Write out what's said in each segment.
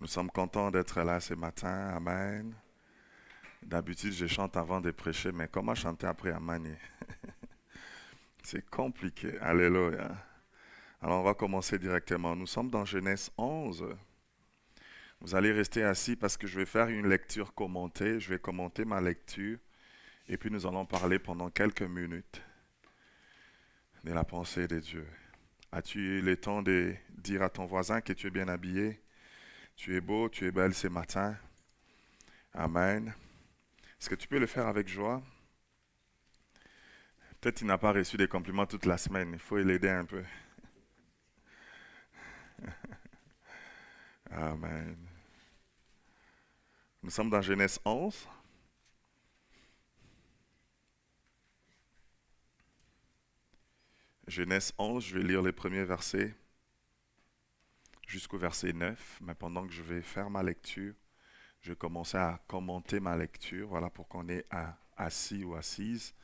Nous sommes contents d'être là ce matin. Amen. D'habitude, je chante avant de prêcher, mais comment chanter après Amen? C'est compliqué. Alléluia. Alors, on va commencer directement. Nous sommes dans Genèse 11. Vous allez rester assis parce que je vais faire une lecture commentée. Je vais commenter ma lecture et puis nous allons parler pendant quelques minutes de la pensée de Dieu. As-tu eu le temps de dire à ton voisin que tu es bien habillé? Tu es beau, tu es belle ce matin. Amen. Est-ce que tu peux le faire avec joie? Peut-être qu'il n'a pas reçu des compliments toute la semaine. Il faut l'aider un peu. Amen. Nous sommes dans Genèse 11. Genèse 11, je vais lire les premiers versets jusqu'au verset 9. Mais pendant que je vais faire ma lecture, je vais commencer à commenter ma lecture. Voilà, pour qu'on ait assis ou assise.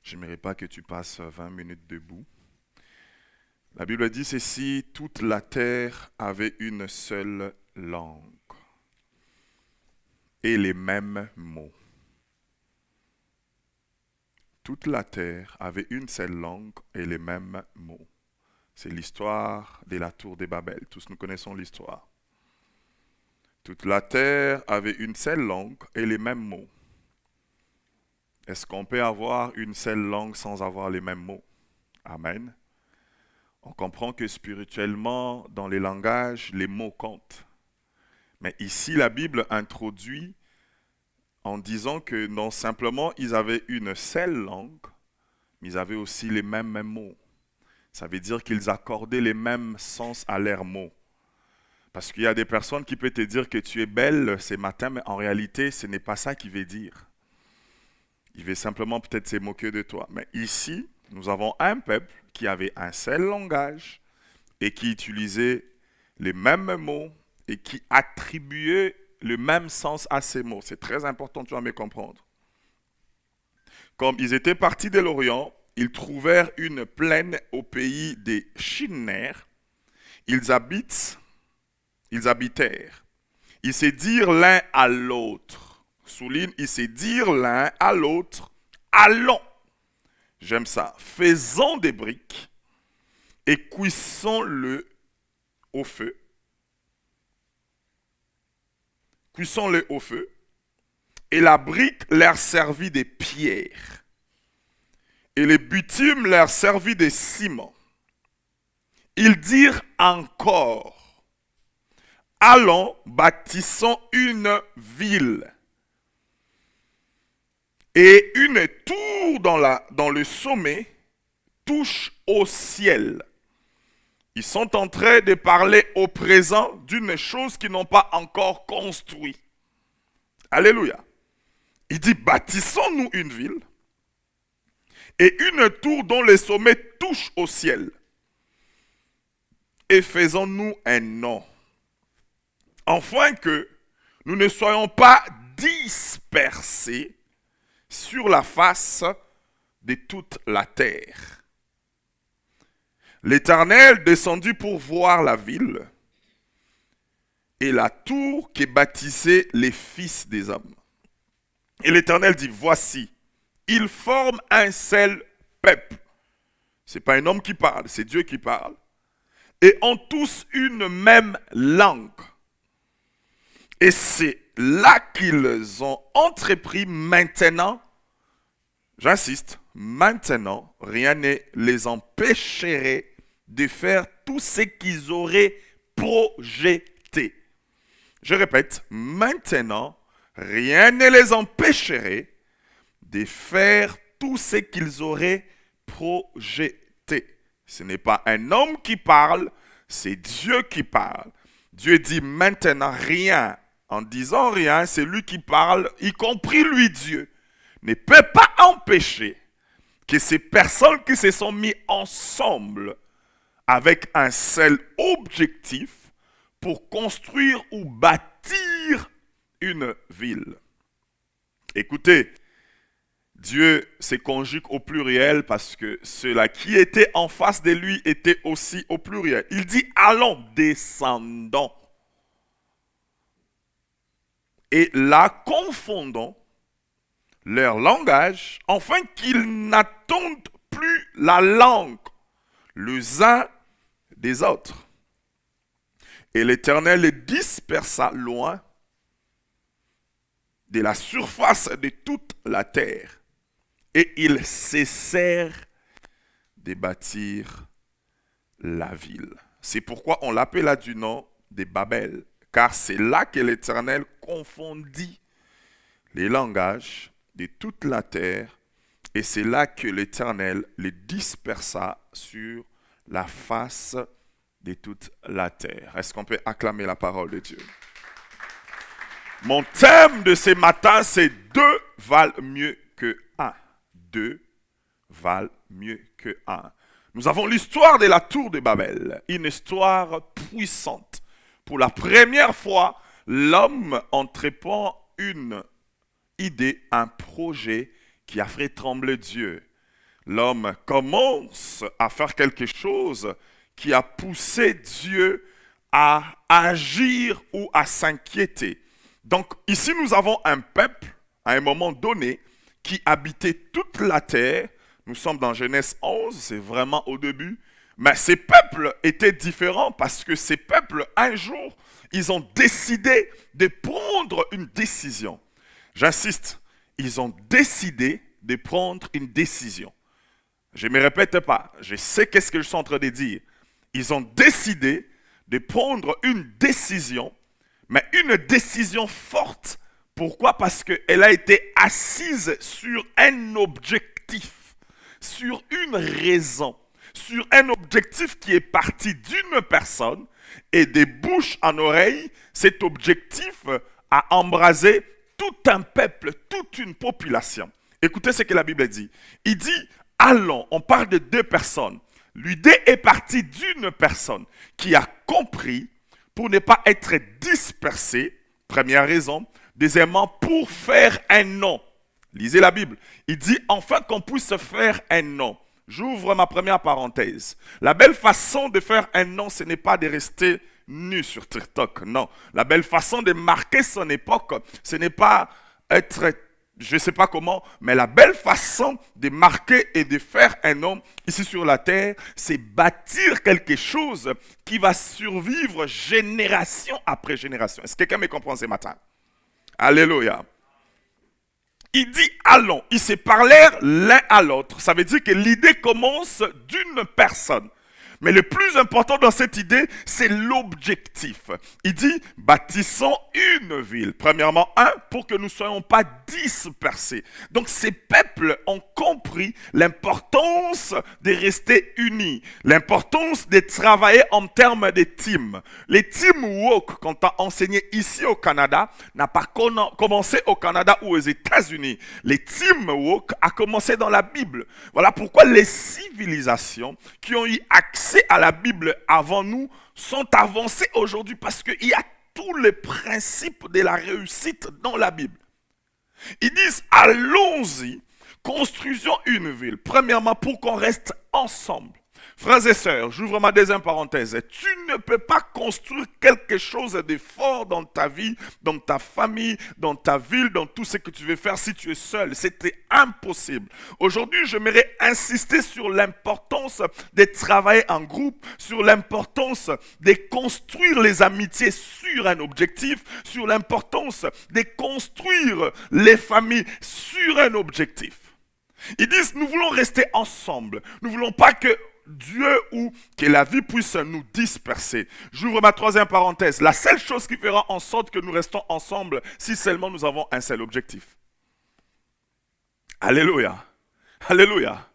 Je n'aimerais pas que tu passes 20 minutes debout. La Bible dit ceci: toute la terre avait une seule langue et les mêmes mots. Toute la terre avait une seule langue et les mêmes mots. C'est l'histoire de la tour de Babel. Tous nous connaissons l'histoire. Toute la terre avait une seule langue et les mêmes mots. Est-ce qu'on peut avoir une seule langue sans avoir les mêmes mots? Amen. On comprend que spirituellement, dans les langages, les mots comptent. Mais ici, la Bible introduit en disant que non simplement ils avaient une seule langue, mais ils avaient aussi les mêmes mots. Ça veut dire qu'ils accordaient les mêmes sens à leurs mots. Parce qu'il y a des personnes qui peuvent te dire que tu es belle ce matin, mais en réalité, ce n'est pas ça qu'il veut dire. Il veut simplement peut-être se moquer de toi. Mais ici, nous avons un peuple qui avait un seul langage et qui utilisait les mêmes mots et qui attribuait le même sens à ces mots. C'est très important, tu vas me comprendre. Comme ils étaient partis de l'Orient, ils trouvèrent une plaine au pays des Shinner. Ils habitèrent. Ils se dirent l'un à l'autre. Souligne, ils se dirent l'un à l'autre: allons, j'aime ça, faisons des briques et cuissons-le au feu. Cuissons-le au feu. Et la brique leur servit des pierres. Et le bitume leur servit de ciment. Ils dirent encore: allons, bâtissons une ville. Et une tour dans le sommet touche au ciel. Ils sont en train de parler au présent d'une chose qu'ils n'ont pas encore construite. Alléluia. Il dit: bâtissons-nous une ville et une tour dont le sommet touche au ciel. Et faisons-nous un nom, afin que nous ne soyons pas dispersés sur la face de toute la terre. L'Éternel descendit pour voir la ville et la tour que bâtissaient les fils des hommes. Et l'Éternel dit: voici, ils forment un seul peuple. Ce n'est pas un homme qui parle, c'est Dieu qui parle. Et ont tous une même langue. Et c'est là qu'ils ont entrepris maintenant. J'insiste, maintenant, rien ne les empêcherait de faire tout ce qu'ils auraient projeté. Je répète, maintenant, rien ne les empêcherait de faire tout ce qu'ils auraient projeté. Ce n'est pas un homme qui parle, c'est Dieu qui parle. Dieu dit maintenant rien. En disant rien, c'est lui qui parle, y compris lui, Dieu, ne peut pas empêcher que ces personnes qui se sont mis ensemble avec un seul objectif pour construire ou bâtir une ville. Écoutez, Dieu se conjugue au pluriel parce que ceux-là qui étaient en face de lui étaient aussi au pluriel. Il dit: allons, descendons. et la confondant leur langage, afin qu'ils n'attendent plus la langue les uns des autres. Et l'Éternel les dispersa loin de la surface de toute la terre, et ils cessèrent de bâtir la ville. C'est pourquoi on l'appela du nom de Babel, car c'est là que l'Éternel confondit les langages de toute la terre, et c'est là que l'Éternel les dispersa sur la face de toute la terre. Est-ce qu'on peut acclamer la parole de Dieu? Mon thème de ce matin, c'est deux valent mieux que un. Deux valent mieux que un. Nous avons l'histoire de la tour de Babel, une histoire puissante. Pour la première fois, l'homme entreprend une idée, un projet qui a fait trembler Dieu. L'homme commence à faire quelque chose qui a poussé Dieu à agir ou à s'inquiéter. Donc ici nous avons un peuple, à un moment donné, qui habitait toute la terre. Nous sommes dans Genèse 11, c'est vraiment au début. Mais ces peuples étaient différents parce que ces peuples, un jour, ils ont décidé de prendre une décision. J'insiste, ils ont décidé de prendre une décision. Je ne me répète pas, je sais qu'est-ce que je suis en train de dire. Ils ont décidé de prendre une décision, mais une décision forte. Pourquoi? Parce qu'elle a été assise sur un objectif, sur une raison, sur un objectif qui est parti d'une personne et des bouches en oreilles, cet objectif a embrasé tout un peuple, toute une population. Écoutez ce que la Bible dit. Il dit, allons, on parle de deux personnes. L'idée est partie d'une personne qui a compris pour ne pas être dispersé, première raison. Deuxièmement, pour faire un nom. Lisez la Bible. Il dit enfin qu'on puisse faire un nom. J'ouvre ma première parenthèse. La belle façon de faire un nom, ce n'est pas de rester nu sur TikTok. Non. La belle façon de marquer son époque, ce n'est pas être, je ne sais pas comment, mais la belle façon de marquer et de faire un nom ici sur la terre, c'est bâtir quelque chose qui va survivre génération après génération. Est-ce que quelqu'un me comprend ce matin? Alléluia. Il dit allons. Ils se parlèrent l'un à l'autre. Ça veut dire que l'idée commence d'une personne. Mais le plus important dans cette idée, c'est l'objectif. Il dit, bâtissons une ville. Premièrement, pour que nous ne soyons pas dispersés. Donc, ces peuples ont compris l'importance de rester unis, l'importance de travailler en termes de team. Les teamwork, qu'on t'a enseigné ici au Canada, n'a pas commencé au Canada ou aux États-Unis. Les teamwork a commencé dans la Bible. Voilà pourquoi les civilisations qui ont eu accès à la Bible avant nous sont avancés aujourd'hui parce qu'il y a tous les principes de la réussite dans la Bible. Ils disent allons-y, construisons une ville. Premièrement, pour qu'on reste ensemble. Frères et sœurs, j'ouvre ma deuxième parenthèse. Tu ne peux pas construire quelque chose de fort dans ta vie, dans ta famille, dans ta ville, dans tout ce que tu veux faire si tu es seul. C'était impossible. Aujourd'hui, j'aimerais insister sur l'importance de travailler en groupe, sur l'importance de construire les amitiés sur un objectif, sur l'importance de construire les familles sur un objectif. Ils disent, nous voulons rester ensemble. Nous ne voulons pas que Dieu ou que la vie puisse nous disperser. J'ouvre ma troisième parenthèse. La seule chose qui fera en sorte que nous restons ensemble, si seulement nous avons un seul objectif. Alléluia. Alléluia.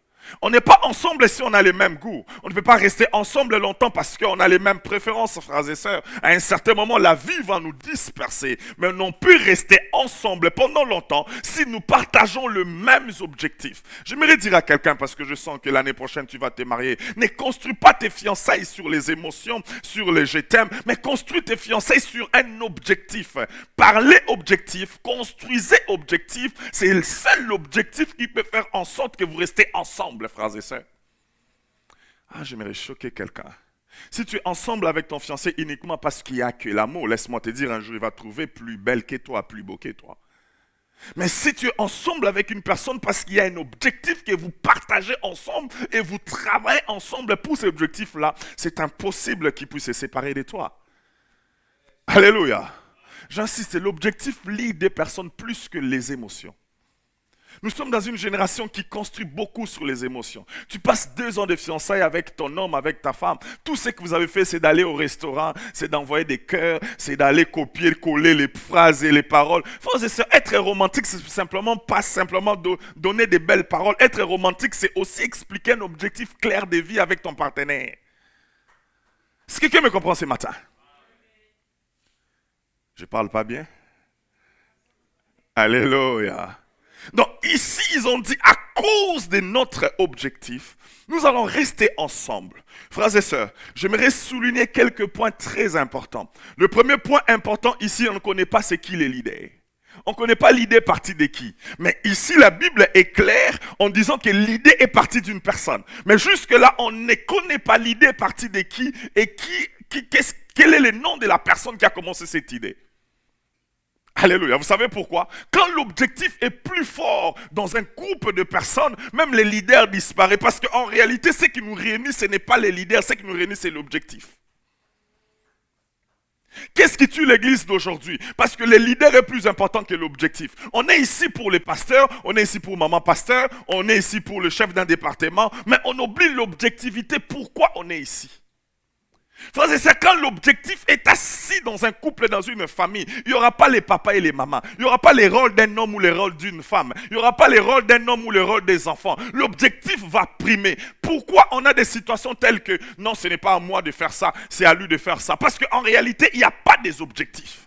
On n'est pas ensemble si on a les mêmes goûts. On ne peut pas rester ensemble longtemps parce qu'on a les mêmes préférences, frères et sœurs. À un certain moment, la vie va nous disperser. Mais on peut rester ensemble pendant longtemps si nous partageons le même objectif. J'aimerais dire à quelqu'un, parce que je sens que l'année prochaine, tu vas te marier, ne construis pas tes fiançailles sur les émotions, sur les je t'aime, mais construis tes fiançailles sur un objectif. Parlez objectif, construisez objectif. C'est le seul objectif qui peut faire en sorte que vous restez ensemble, frères et sœurs. Ah, j'aimerais choquer quelqu'un. Si tu es ensemble avec ton fiancé uniquement parce qu'il n'y a que l'amour, laisse-moi te dire, un jour il va trouver plus belle que toi, plus beau que toi. Mais si tu es ensemble avec une personne parce qu'il y a un objectif que vous partagez ensemble et vous travaillez ensemble pour cet objectif-là, c'est impossible qu'il puisse se séparer de toi. Alléluia. J'insiste, l'objectif lie des personnes plus que les émotions. Nous sommes dans une génération qui construit beaucoup sur les émotions. Tu passes 2 ans de fiançailles avec ton homme, avec ta femme. Tout ce que vous avez fait, c'est d'aller au restaurant, c'est d'envoyer des cœurs, c'est d'aller copier, coller les phrases et les paroles. Frères et sœurs, être romantique, c'est simplement pas simplement donner des belles paroles. Être romantique, c'est aussi expliquer un objectif clair de vie avec ton partenaire. Est-ce que quelqu'un me comprend ce matin? Je parle pas bien? Alléluia. Donc ici, ils ont dit, à cause de notre objectif, nous allons rester ensemble. Frères et sœurs, j'aimerais souligner quelques points très importants. Le premier point important ici, on ne connaît pas c'est qui les leaders. On ne connaît pas l'idée partie de qui. Mais ici, la Bible est claire en disant que l'idée est partie d'une personne. Mais jusque-là, on ne connaît pas l'idée partie de qui et quel est le nom de la personne qui a commencé cette idée. Alléluia. Vous savez pourquoi? Quand l'objectif est plus fort dans un groupe de personnes, même les leaders disparaissent. Parce qu'en réalité, ce qui nous réunit, ce n'est pas les leaders, ce qui nous réunit, c'est l'objectif. Qu'est-ce qui tue l'église d'aujourd'hui? Parce que le leader est plus important que l'objectif. On est ici pour les pasteurs, on est ici pour maman pasteur, on est ici pour le chef d'un département, mais on oublie l'objectivité. Pourquoi on est ici? Frères et sœurs, quand l'objectif est assis dans un couple, dans une famille, il n'y aura pas les papas et les mamans. Il n'y aura pas les rôles d'un homme ou les rôles d'une femme. Il n'y aura pas les rôles d'un homme ou les rôles des enfants. L'objectif va primer. Pourquoi on a des situations telles que non, ce n'est pas à moi de faire ça, c'est à lui de faire ça? Parce qu'en réalité, il n'y a pas des objectifs.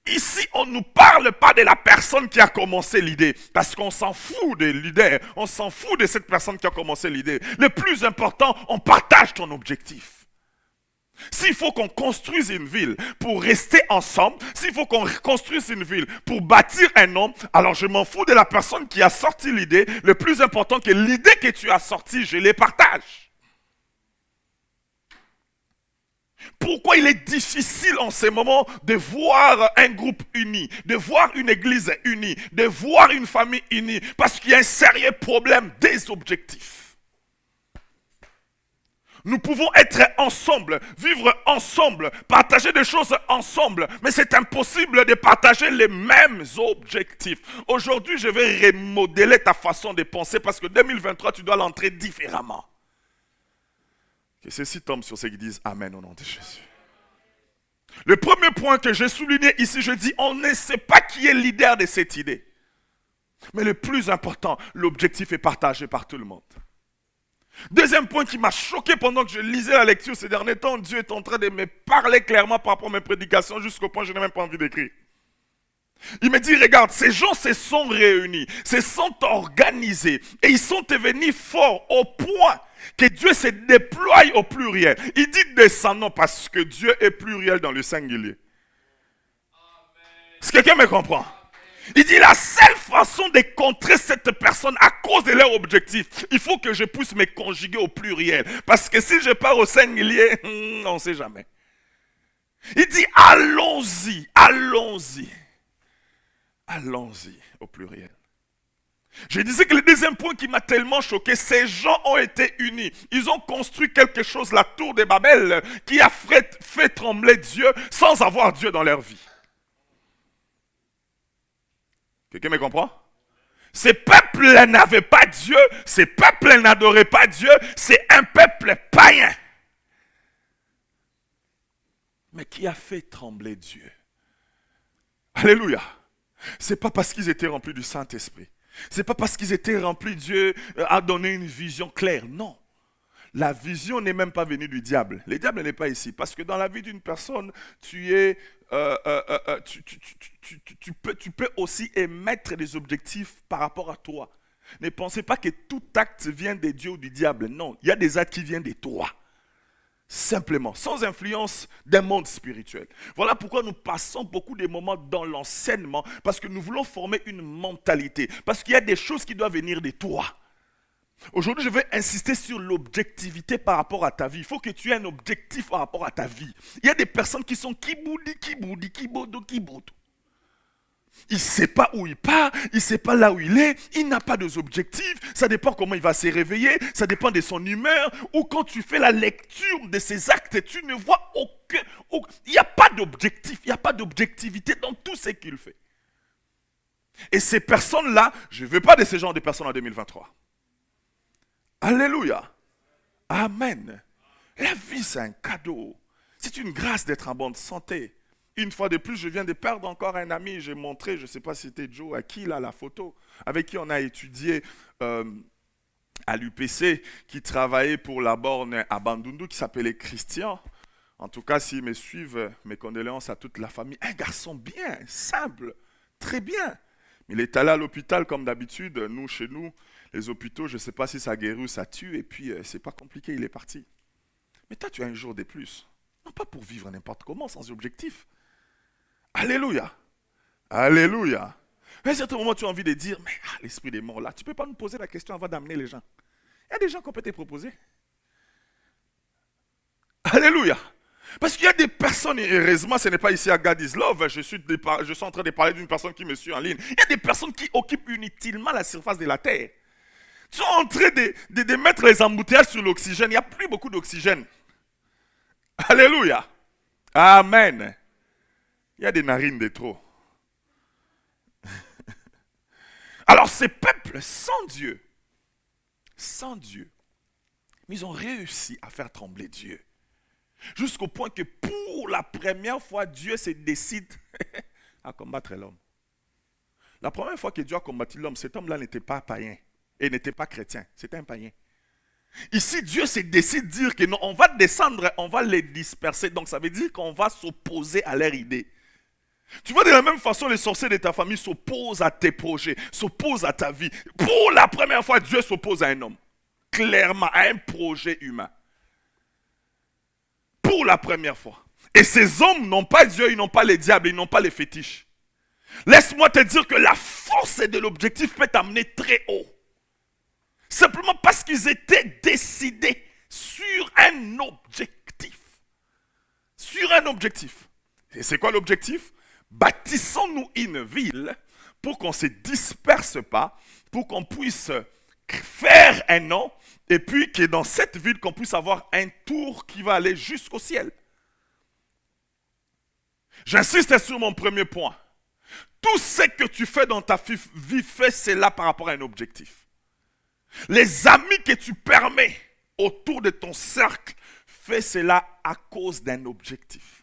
Ici, on ne nous parle pas de la personne qui a commencé l'idée, parce qu'on s'en fout des leaders, on s'en fout de cette personne qui a commencé l'idée. Le plus important, on partage ton objectif. S'il faut qu'on construise une ville pour rester ensemble, s'il faut qu'on construise une ville pour bâtir un homme, alors je m'en fous de la personne qui a sorti l'idée. Le plus important, que l'idée que tu as sortie, je les partage. Pourquoi il est difficile en ces moments de voir un groupe uni, de voir une église unie, de voir une famille unie? Parce qu'il y a un sérieux problème des objectifs. Nous pouvons être ensemble, vivre ensemble, partager des choses ensemble, mais c'est impossible de partager les mêmes objectifs. Aujourd'hui, je vais remodeler ta façon de penser parce que 2023, tu dois l'entrer différemment. Que ceci tombe sur ceux qui disent Amen au nom de Jésus. Le premier point que j'ai souligné ici, je dis, on ne sait pas qui est le leader de cette idée. Mais le plus important, l'objectif est partagé par tout le monde. Deuxième point qui m'a choqué pendant que je lisais la lecture ces derniers temps, Dieu est en train de me parler clairement par rapport à mes prédications jusqu'au point que je n'ai même pas envie d'écrire. Il me dit, regarde, ces gens se sont réunis, se sont organisés et ils sont devenus forts au point que Dieu se déploie au pluriel. Il dit descendons parce que Dieu est pluriel dans le singulier. Est-ce que quelqu'un me comprend? Il dit la seule façon de contrer cette personne à cause de leur objectif, il faut que je puisse me conjuguer au pluriel. Parce que si je pars au singulier, on ne sait jamais. Il dit allons-y, allons-y. Allons-y au pluriel. Je disais que le deuxième point qui m'a tellement choqué, ces gens ont été unis. Ils ont construit quelque chose, la tour de Babel, qui a fait trembler Dieu sans avoir Dieu dans leur vie. Quelqu'un me comprend? Ces peuples n'avaient pas Dieu, ces peuples n'adoraient pas Dieu, c'est un peuple païen. Mais qui a fait trembler Dieu? Alléluia. C'est pas parce qu'ils étaient remplis du Saint-Esprit. C'est pas parce qu'ils étaient remplis, Dieu a donné une vision claire. Non. La vision n'est même pas venue du diable. Le diable n'est pas ici. Parce que dans la vie d'une personne, tu peux aussi émettre des objectifs par rapport à toi. Ne pensez pas que tout acte vient de Dieu ou du diable. Non, il y a des actes qui viennent de toi. Simplement, sans influence d'un monde spirituel. Voilà pourquoi nous passons beaucoup de moments dans l'enseignement, parce que nous voulons former une mentalité, parce qu'il y a des choses qui doivent venir de toi. Aujourd'hui, je vais insister sur l'objectivité par rapport à ta vie. Il faut que tu aies un objectif par rapport à ta vie. Il y a des personnes qui sont kibodo. Il ne sait pas où il part, il ne sait pas là où il est, il n'a pas d'objectifs, ça dépend comment il va se réveiller, ça dépend de son humeur, ou quand tu fais la lecture de ses actes, tu ne vois aucun... Il n'y a pas d'objectif, il n'y a pas d'objectivité dans tout ce qu'il fait. Et ces personnes-là, je ne veux pas de ce genre de personnes en 2023. Alléluia. Amen. La vie, c'est un cadeau. C'est une grâce d'être en bonne santé. Une fois de plus, je viens de perdre encore un ami. J'ai montré, je ne sais pas si c'était Joe, à qui là, la photo, avec qui on a étudié à l'UPC, qui travaillait pour la borne à Bandundu, qui s'appelait Christian. En tout cas, s'ils me suivent, mes condoléances à toute la famille. Un garçon bien, simple, très bien. Il est allé à l'hôpital comme d'habitude. Nous, chez nous, les hôpitaux, je ne sais pas si ça guérit ou ça tue. Et puis, c'est pas compliqué, il est parti. Mais toi, tu as un jour de plus. Non pas pour vivre n'importe comment, sans objectif. Alléluia. Alléluia. À un certain moment, tu as envie de dire, mais l'esprit des morts là, tu ne peux pas nous poser la question avant d'amener les gens. Il y a des gens qu'on peut te proposer. Alléluia. Parce qu'il y a des personnes, et heureusement ce n'est pas ici à God is Love, je suis en train de parler d'une personne qui me suit en ligne. Il y a des personnes qui occupent inutilement la surface de la terre. Ils sont en train de mettre les embouteillages sur l'oxygène. Il n'y a plus beaucoup d'oxygène. Alléluia. Amen. Il y a des narines de trop. Alors ces peuples sans Dieu, ils ont réussi à faire trembler Dieu. Jusqu'au point que pour la première fois, Dieu se décide à combattre l'homme. La première fois que Dieu a combattu l'homme, cet homme-là n'était pas païen et n'était pas chrétien, c'était un païen. Ici, Dieu se décide de dire que non, on va descendre, on va les disperser. Donc ça veut dire qu'on va s'opposer à leur idée. Tu vois, de la même façon, les sorciers de ta famille s'opposent à tes projets, s'opposent à ta vie. Pour la première fois, Dieu s'oppose à un homme. Clairement, à un projet humain. Pour la première fois. Et ces hommes n'ont pas Dieu, ils n'ont pas les diables, ils n'ont pas les fétiches. Laisse-moi te dire que la force de l'objectif peut t'amener très haut. Simplement parce qu'ils étaient décidés sur un objectif. Sur un objectif. Et c'est quoi l'objectif? Bâtissons-nous une ville pour qu'on ne se disperse pas, pour qu'on puisse faire un nom, et puis que dans cette ville, qu'on puisse avoir un tour qui va aller jusqu'au ciel. J'insiste sur mon premier point. Tout ce que tu fais dans ta vie, fais cela par rapport à un objectif. Les amis que tu permets autour de ton cercle, fais cela à cause d'un objectif.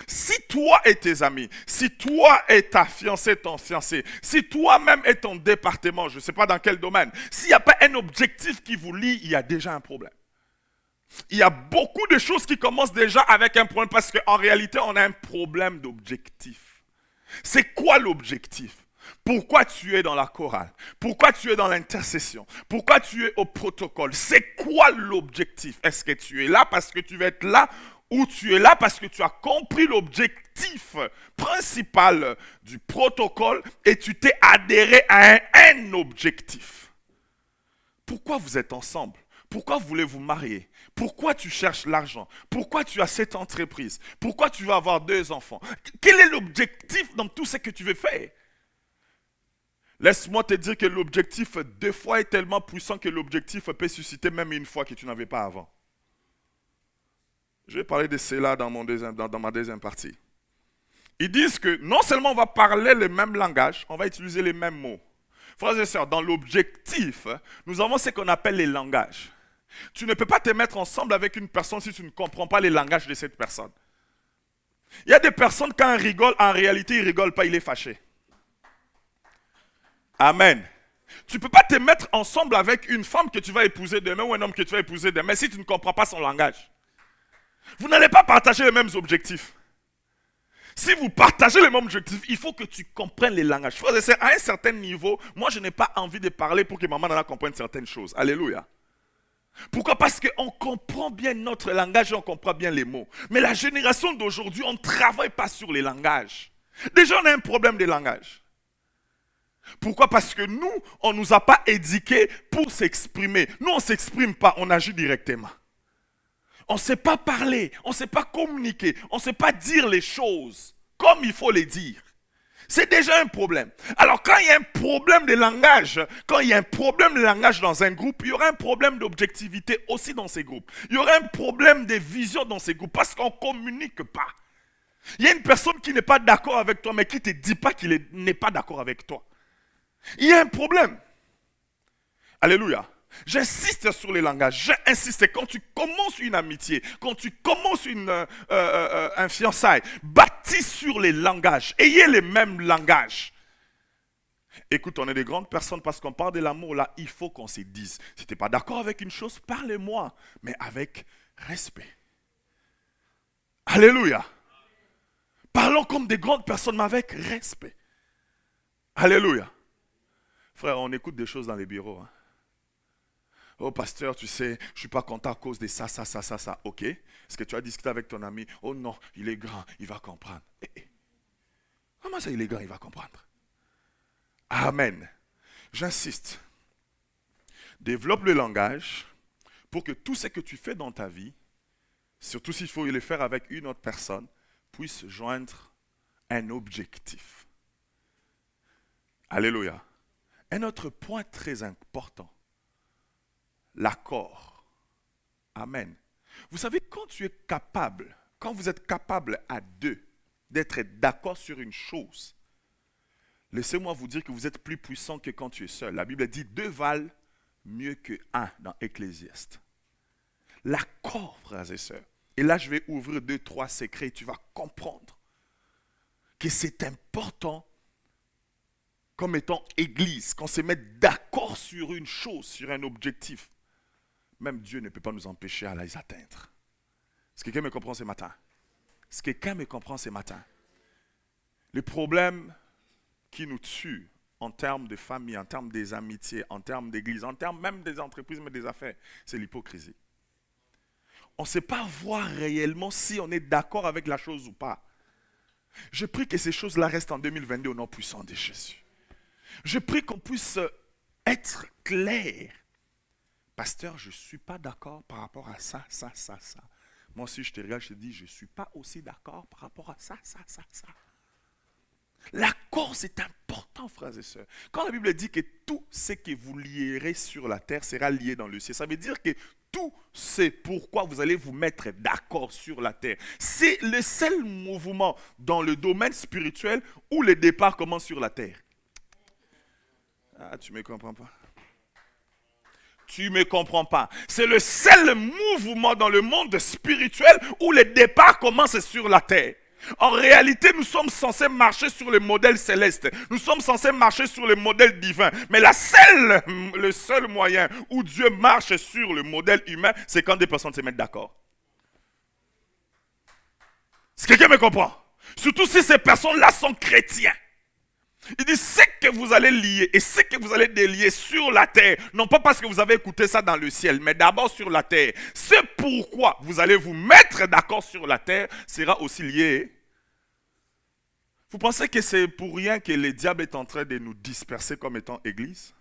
Si toi et tes amis, si toi et ta fiancée, ton fiancé, si toi-même et ton département, je ne sais pas dans quel domaine, s'il n'y a pas un objectif qui vous lie, il y a déjà un problème. Il y a beaucoup de choses qui commencent déjà avec un problème parce qu'en réalité, on a un problème d'objectif. C'est quoi l'objectif? Pourquoi tu es dans la chorale? Pourquoi tu es dans l'intercession? Pourquoi tu es au protocole? C'est quoi l'objectif? Est-ce que tu es là parce que tu veux être là? Ou tu es là parce que tu as compris l'objectif principal du protocole et tu t'es adhéré à un objectif. Pourquoi vous êtes ensemble? Pourquoi vous voulez vous marier? Pourquoi tu cherches l'argent? Pourquoi tu as cette entreprise? Pourquoi tu veux avoir 2 enfants? Quel est l'objectif dans tout ce que tu veux faire? Laisse-moi te dire que l'objectif 2 fois est tellement puissant que l'objectif peut susciter même une fois que tu n'avais pas avant. Je vais parler de cela dans ma deuxième partie. Ils disent que non seulement on va parler le même langage, on va utiliser les mêmes mots. Frères et sœurs, dans l'objectif, nous avons ce qu'on appelle les langages. Tu ne peux pas te mettre ensemble avec une personne si tu ne comprends pas les langages de cette personne. Il y a des personnes, quand elles rigolent, en réalité, ils ne rigolent pas, il est fâché. Amen. Tu ne peux pas te mettre ensemble avec une femme que tu vas épouser demain ou un homme que tu vas épouser demain si tu ne comprends pas son langage. Vous n'allez pas partager les mêmes objectifs. Si vous partagez les mêmes objectifs, il faut que tu comprennes les langages. Frères et sœurs, à un certain niveau, moi je n'ai pas envie de parler pour que maman Nana comprenne certaines choses. Alléluia. Pourquoi? Parce qu'on comprend bien notre langage et on comprend bien les mots. Mais la génération d'aujourd'hui, on ne travaille pas sur les langages. Déjà, on a un problème de langage. Pourquoi? Parce que nous, on ne nous a pas éduqués pour s'exprimer. Nous, on ne s'exprime pas, on agit directement. On ne sait pas parler, on ne sait pas communiquer, on ne sait pas dire les choses comme il faut les dire. C'est déjà un problème. Alors quand il y a un problème de langage, quand il y a un problème de langage dans un groupe, il y aura un problème d'objectivité aussi dans ces groupes. Il y aura un problème de vision dans ces groupes parce qu'on ne communique pas. Il y a une personne qui n'est pas d'accord avec toi mais qui ne te dit pas qu'il n'est pas d'accord avec toi. Il y a un problème. Alléluia. J'insiste sur les langages. J'insiste. Quand tu commences une amitié, quand tu commences un fiançailles, bâtis sur les langages. Ayez les mêmes langages. Écoute, on est des grandes personnes parce qu'on parle de l'amour là. Il faut qu'on se dise. Si tu n'es pas d'accord avec une chose, parlez-moi. Mais avec respect. Alléluia. Parlons comme des grandes personnes, mais avec respect. Alléluia. Frère, on écoute des choses dans les bureaux. Hein. Oh pasteur, tu sais, je ne suis pas content à cause de ça. Ok. Est-ce que tu as discuté avec ton ami? Oh non, il est grand, il va comprendre. Comment ça, il est grand, il va comprendre? Amen. J'insiste. Développe le langage pour que tout ce que tu fais dans ta vie, surtout s'il faut le faire avec une autre personne, puisse joindre un objectif. Alléluia. Un autre point très important. L'accord. Amen. Vous savez, quand tu es capable, quand vous êtes capable à deux d'être d'accord sur une chose, laissez-moi vous dire que vous êtes plus puissant que quand tu es seul. La Bible dit deux valent mieux que un dans Ecclésiaste. L'accord, frères et sœurs. Et là, je vais ouvrir 2-3 secrets et tu vas comprendre que c'est important comme étant église, qu'on se mette d'accord sur une chose, sur un objectif. Même Dieu ne peut pas nous empêcher à les atteindre. Est-ce que quelqu'un me comprend ce matin? Est-ce que quelqu'un me comprend ce matin? Le problème qui nous tue en termes de famille, en termes des amitiés, en termes d'église, en termes même des entreprises, mais des affaires, c'est l'hypocrisie. On ne sait pas voir réellement si on est d'accord avec la chose ou pas. Je prie que ces choses-là restent en 2022 au nom puissant de Jésus. Je prie qu'on puisse être clair. Pasteur, je ne suis pas d'accord par rapport à ça. Moi aussi, je te regarde, je te dis, je ne suis pas aussi d'accord par rapport à ça. L'accord, c'est important, frères et sœurs. Quand la Bible dit que tout ce que vous lierez sur la terre sera lié dans le ciel, ça veut dire que tout ce pourquoi vous allez vous mettre d'accord sur la terre. C'est le seul mouvement dans le domaine spirituel où le départ commence sur la terre. Ah, tu ne me comprends pas. Tu ne me comprends pas. C'est le seul mouvement dans le monde spirituel où le départ commence sur la terre. En réalité, nous sommes censés marcher sur le modèle céleste. Nous sommes censés marcher sur le modèle divin. Mais le seul moyen où Dieu marche sur le modèle humain, c'est quand des personnes se mettent d'accord. Est-ce que quelqu'un me comprend? Surtout si ces personnes-là sont chrétiens. Il dit, ce que vous allez lier et ce que vous allez délier sur la terre, non pas parce que vous avez écouté ça dans le ciel, mais d'abord sur la terre. C'est pourquoi vous allez vous mettre d'accord sur la terre, sera aussi lié. Vous pensez que c'est pour rien que le diable est en train de nous disperser comme étant église?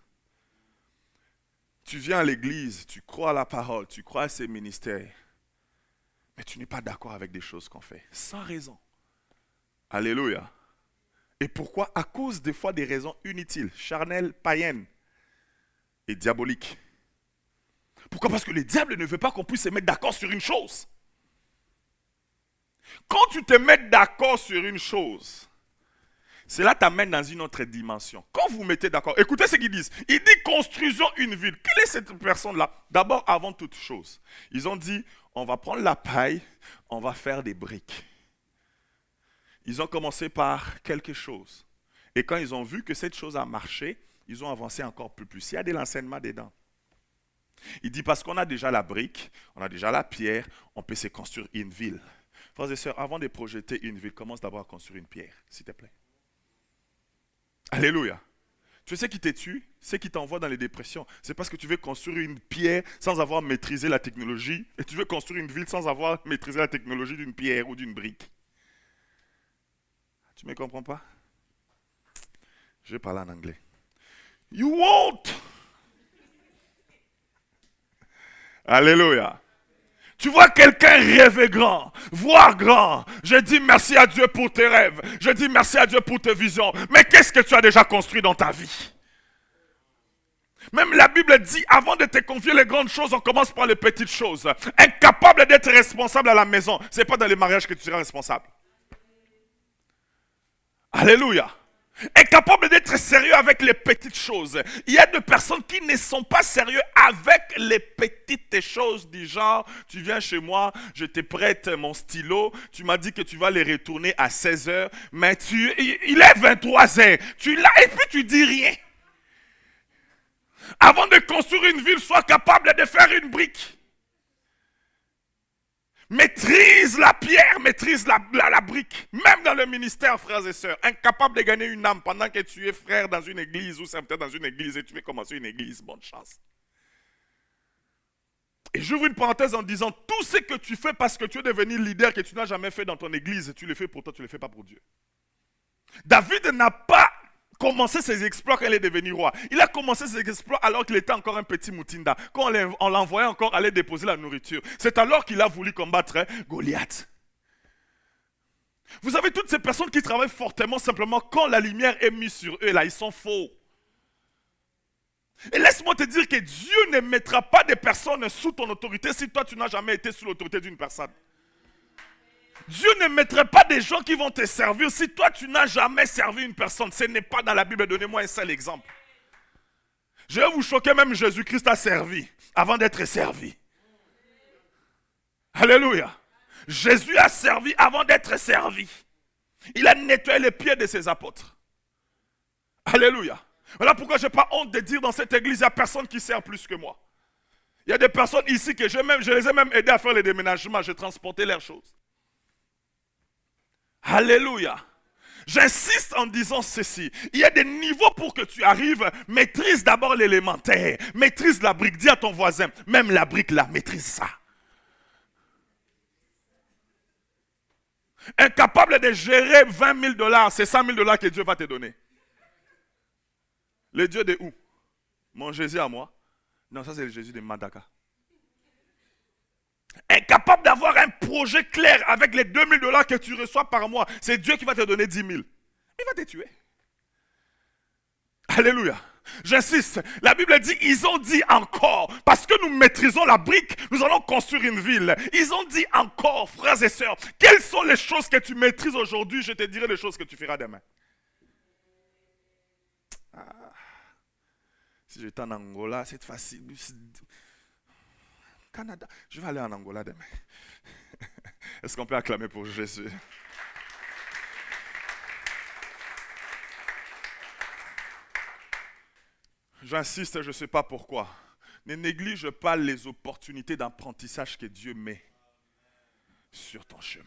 Tu viens à l'église, tu crois à la parole, tu crois à ses ministères, mais tu n'es pas d'accord avec des choses qu'on fait, sans raison. Alléluia. Et pourquoi? À cause des fois des raisons inutiles, charnelles, païennes et diaboliques. Pourquoi? Parce que le diable ne veut pas qu'on puisse se mettre d'accord sur une chose. Quand tu te mets d'accord sur une chose, cela t'amène dans une autre dimension. Quand vous mettez d'accord, écoutez ce qu'ils disent. Ils disent construisons une ville. Quelle est cette personne-là? D'abord, avant toute chose, ils ont dit, on va prendre la paille, on va faire des briques. Ils ont commencé par quelque chose. Et quand ils ont vu que cette chose a marché, ils ont avancé encore plus. Il y a de l'enseignement dedans. Il dit parce qu'on a déjà la brique, on a déjà la pierre, on peut se construire une ville. Frères et sœurs, avant de projeter une ville, commence d'abord à construire une pierre, s'il te plaît. Alléluia. Tu sais ce qui te tue, ce qui t'envoie dans les dépressions, c'est parce que tu veux construire une pierre sans avoir maîtrisé la technologie, et tu veux construire une ville sans avoir maîtrisé la technologie d'une pierre ou d'une brique. Tu ne me comprends pas? Je vais parler en anglais. You won't. Alléluia. Tu vois quelqu'un rêver grand, voir grand. Je dis merci à Dieu pour tes rêves. Je dis merci à Dieu pour tes visions. Mais qu'est-ce que tu as déjà construit dans ta vie? Même la Bible dit, avant de te confier les grandes choses, on commence par les petites choses. Incapable d'être responsable à la maison, ce n'est pas dans les mariages que tu seras responsable. Alléluia. Incapable d'être sérieux avec les petites choses. Il y a des personnes qui ne sont pas sérieux avec les petites choses du genre, tu viens chez moi, je te prête mon stylo, tu m'as dit que tu vas les retourner à 16h, mais il est 23h, tu l'as et puis tu dis rien. Avant de construire une ville, sois capable de faire une brique. Maîtrise la pierre, maîtrise la brique. Même dans le ministère, frères et sœurs, incapable de gagner une âme pendant que tu es frère dans une église ou peut-être dans une église et tu veux commencer une église, bonne chance. Et j'ouvre une parenthèse en disant, tout ce que tu fais parce que tu es devenu leader que tu n'as jamais fait dans ton église, tu le fais pour toi, tu ne le fais pas pour Dieu. David n'a pas commencé ses exploits quand il est devenu roi. Il a commencé ses exploits alors qu'il était encore un petit moutinda. Quand on l'envoyait encore aller déposer la nourriture. C'est alors qu'il a voulu combattre Goliath. Vous avez toutes ces personnes qui travaillent fortement simplement quand la lumière est mise sur eux. Là, ils sont faux. Et laisse-moi te dire que Dieu ne mettra pas des personnes sous ton autorité si toi tu n'as jamais été sous l'autorité d'une personne. Dieu ne mettrait pas des gens qui vont te servir si toi tu n'as jamais servi une personne. Ce n'est pas dans la Bible. Donnez-moi un seul exemple. Je vais vous choquer, même Jésus-Christ a servi avant d'être servi. Alléluia. Jésus a servi avant d'être servi. Il a nettoyé les pieds de ses apôtres. Alléluia. Voilà pourquoi je n'ai pas honte de dire dans cette église, il n'y a personne qui sert plus que moi. Il y a des personnes ici que je les ai même aidés à faire les déménagements. J'ai transporté leurs choses. Alléluia. J'insiste en disant ceci. Il y a des niveaux pour que tu arrives. Maîtrise d'abord l'élémentaire. Maîtrise la brique. Dis à ton voisin, même la brique là, maîtrise ça. Incapable de gérer 20 000 $, c'est 100 000 $ que Dieu va te donner. Le Dieu de où? Mon Jésus à moi? Non, ça c'est le Jésus de Madaka. Incapable d'avoir un projet clair avec les 2 000 $ que tu reçois par mois. C'est Dieu qui va te donner 10 000. Il va te tuer. Alléluia. J'insiste. La Bible dit, ils ont dit encore. Parce que nous maîtrisons la brique, nous allons construire une ville. Ils ont dit encore, frères et sœurs, quelles sont les choses que tu maîtrises aujourd'hui? Je te dirai les choses que tu feras demain. Si j'étais en Angola, c'est facile. Canada, je vais aller en Angola demain. Est-ce qu'on peut acclamer pour Jésus? J'insiste, je ne sais pas pourquoi. Ne néglige pas les opportunités d'apprentissage que Dieu met sur ton chemin.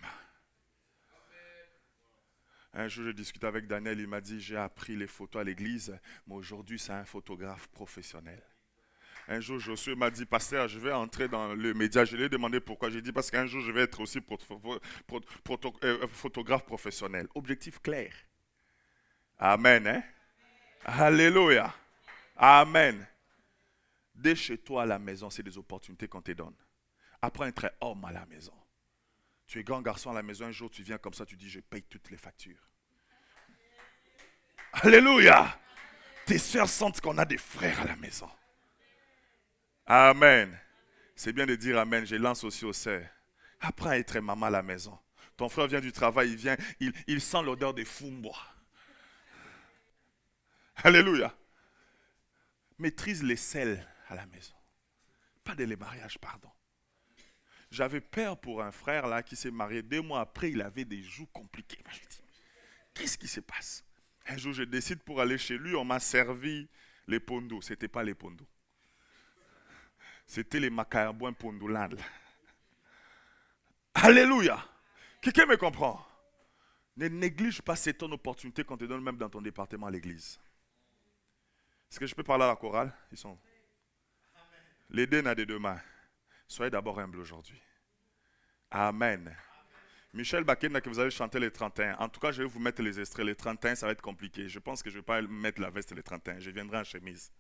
Un jour, je discutais avec Daniel, il m'a dit, j'ai appris les photos à l'église, mais aujourd'hui, c'est un photographe professionnel. Un jour, Josué m'a dit, pasteur, je vais entrer dans le média. Je lui ai demandé pourquoi. J'ai dit, parce qu'un jour, je vais être aussi photographe professionnel. Objectif clair. Amen. Hein? Alléluia. Amen. Dès chez toi à la maison, c'est des opportunités qu'on te donne. Apprends à être homme à la maison. Tu es grand garçon à la maison, un jour tu viens comme ça, tu dis, je paye toutes les factures. Alléluia. Tes sœurs sentent qu'on a des frères à la maison. Amen. C'est bien de dire amen. Je lance aussi aux sœurs. Apprends à être maman à la maison. Ton frère vient du travail, il vient, il sent l'odeur des fumbois. Alléluia. Maîtrise les sels à la maison. Pas de les mariages, pardon. J'avais peur pour un frère là qui s'est marié. 2 mois après, il avait des joues compliquées. Je me dis, qu'est-ce qui se passe? Un jour, je décide pour aller chez lui. On m'a servi les pondos. Ce n'était pas les pondos. C'était les macarabouins pondoulades. Alléluia. Quelqu'un me comprend? Ne néglige pas cette opportunité qu'on te donne même dans ton département à l'église. Est-ce que je peux parler à la chorale? Ils sont. Les deux n'a des 2 mains. Soyez d'abord humbles aujourd'hui. Amen. Michel Bakena, que vous allez chanter les 31. En tout cas, je vais vous mettre les extraits. Les 31, ça va être compliqué. Je pense que je ne vais pas mettre la veste les 31. Je viendrai en chemise.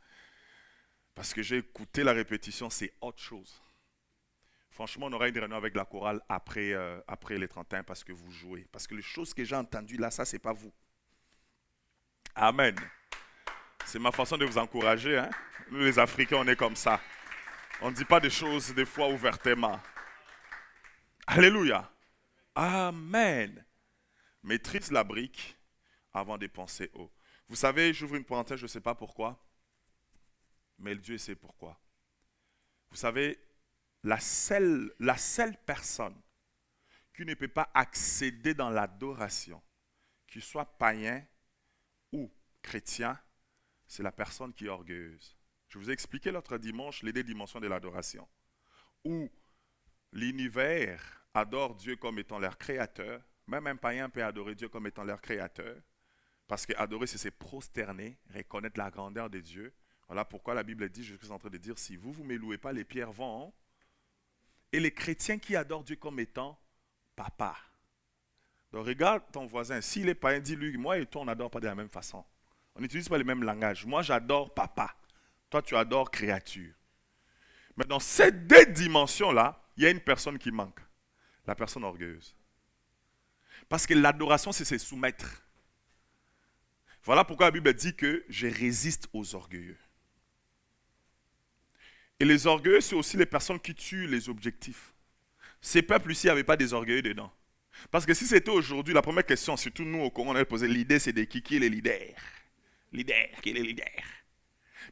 Parce que j'ai écouté la répétition, c'est autre chose. Franchement, on aura une réunion avec la chorale après les 31 parce que vous jouez. Parce que les choses que j'ai entendues là, ça, c'est pas vous. Amen. C'est ma façon de vous encourager. Hein? Nous, les Africains, on est comme ça. On ne dit pas des choses des fois ouvertement. Alléluia. Amen. Maîtrise la brique avant de penser haut. Vous savez, j'ouvre une parenthèse, je ne sais pas pourquoi, mais Dieu sait pourquoi. Vous savez, la seule personne qui ne peut pas accéder dans l'adoration, qu'il soit païen ou chrétien, c'est la personne qui est orgueilleuse. Je vous ai expliqué l'autre dimanche les deux dimensions de l'adoration. Où l'univers adore Dieu comme étant leur créateur. Même un païen peut adorer Dieu comme étant leur créateur. Parce que adorer, c'est se prosterner, reconnaître la grandeur de Dieu. Voilà pourquoi la Bible dit, je suis en train de dire, si vous ne me louez pas, les pierres vont. Et les chrétiens qui adorent Dieu comme étant papa. Donc regarde ton voisin, s'il est païen, dis-lui, moi et toi, on n'adore pas de la même façon. On n'utilise pas le même langage. Moi, j'adore papa. Toi, tu adores créature. Mais dans ces deux dimensions-là, il y a une personne qui manque. La personne orgueilleuse. Parce que l'adoration, c'est se soumettre. Voilà pourquoi la Bible dit que je résiste aux orgueilleux. Et les orgueilleux, c'est aussi les personnes qui tuent les objectifs. Ces peuples ici n'avaient pas des orgueilleux dedans. Parce que si c'était aujourd'hui, la première question, surtout nous au Congo, on allait poser l'idée, c'est de qui est le leader. Leader, qui est le leader.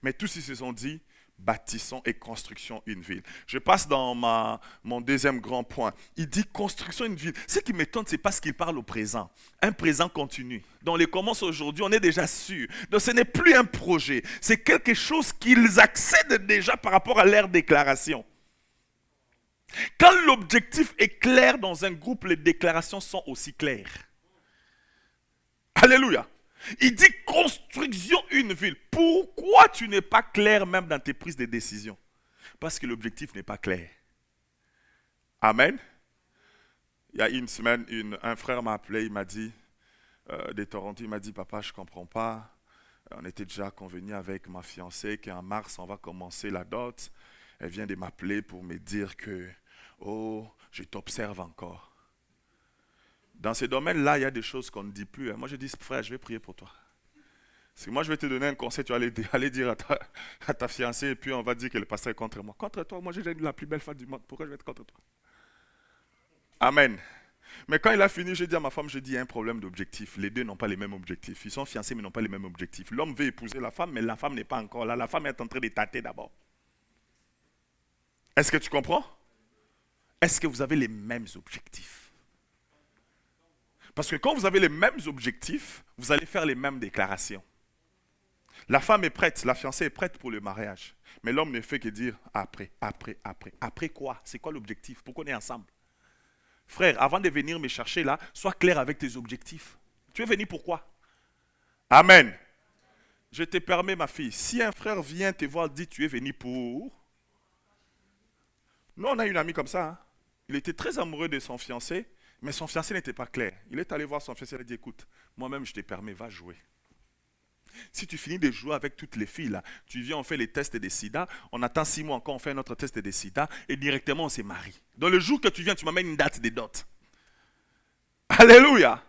Mais tous ils se sont dit, bâtissons et construisons une ville. Je passe dans mon deuxième grand point. Il dit construisons une ville. Ce qui m'étonne, c'est parce qu'il parle au présent. Un présent continu. Dans les commences aujourd'hui, on est déjà sûr. Donc ce n'est plus un projet. C'est quelque chose qu'ils accèdent déjà par rapport à leur déclaration. Quand l'objectif est clair dans un groupe, les déclarations sont aussi claires. Alléluia. Il dit construisons une ville. Pourquoi tu n'es pas clair même dans tes prises de décision? Parce que l'objectif n'est pas clair. Amen. Il y a une semaine, un frère m'a appelé, il m'a dit, de Toronto, il m'a dit, papa, je ne comprends pas. On était déjà convenu avec ma fiancée qu'en mars, on va commencer la dot. Elle vient de m'appeler pour me dire que, oh, je t'observe encore. Dans ces domaines-là, il y a des choses qu'on ne dit plus. Moi, je dis, frère, je vais prier pour toi. Parce que moi, je vais te donner un conseil, tu vas aller dire à ta fiancée, et puis on va dire que le pasteur est contre moi. Contre toi, moi, j'ai la plus belle femme du monde. Pourquoi je vais être contre toi? Amen. Mais quand il a fini, j'ai dit à ma femme, il y a un problème d'objectif. Les deux n'ont pas les mêmes objectifs. Ils sont fiancés, mais n'ont pas les mêmes objectifs. L'homme veut épouser la femme, mais la femme n'est pas encore là. La femme est en train de tâter d'abord. Est-ce que tu comprends? Est-ce que vous avez les mêmes objectifs? Parce que quand vous avez les mêmes objectifs, vous allez faire les mêmes déclarations. La femme est prête, la fiancée est prête pour le mariage. Mais l'homme ne fait que dire après. Après quoi? C'est quoi l'objectif? Pourquoi on est ensemble? Frère, avant de venir me chercher là, sois clair avec tes objectifs. Tu es venu pourquoi? Amen. Je te permets, ma fille, si un frère vient te voir, dit tu es venu pour... Nous, on a une amie comme ça. Hein? Il était très amoureux de son fiancé. Mais son fiancé n'était pas clair. Il est allé voir son fiancé et il a dit, écoute, moi-même je te permets, va jouer. Si tu finis de jouer avec toutes les filles, là, tu viens, on fait les tests des sida, on attend 6 mois encore, on fait un autre test des sida, et directement on se marie. Dans le jour que tu viens, tu m'amènes une date des dot. Alléluia.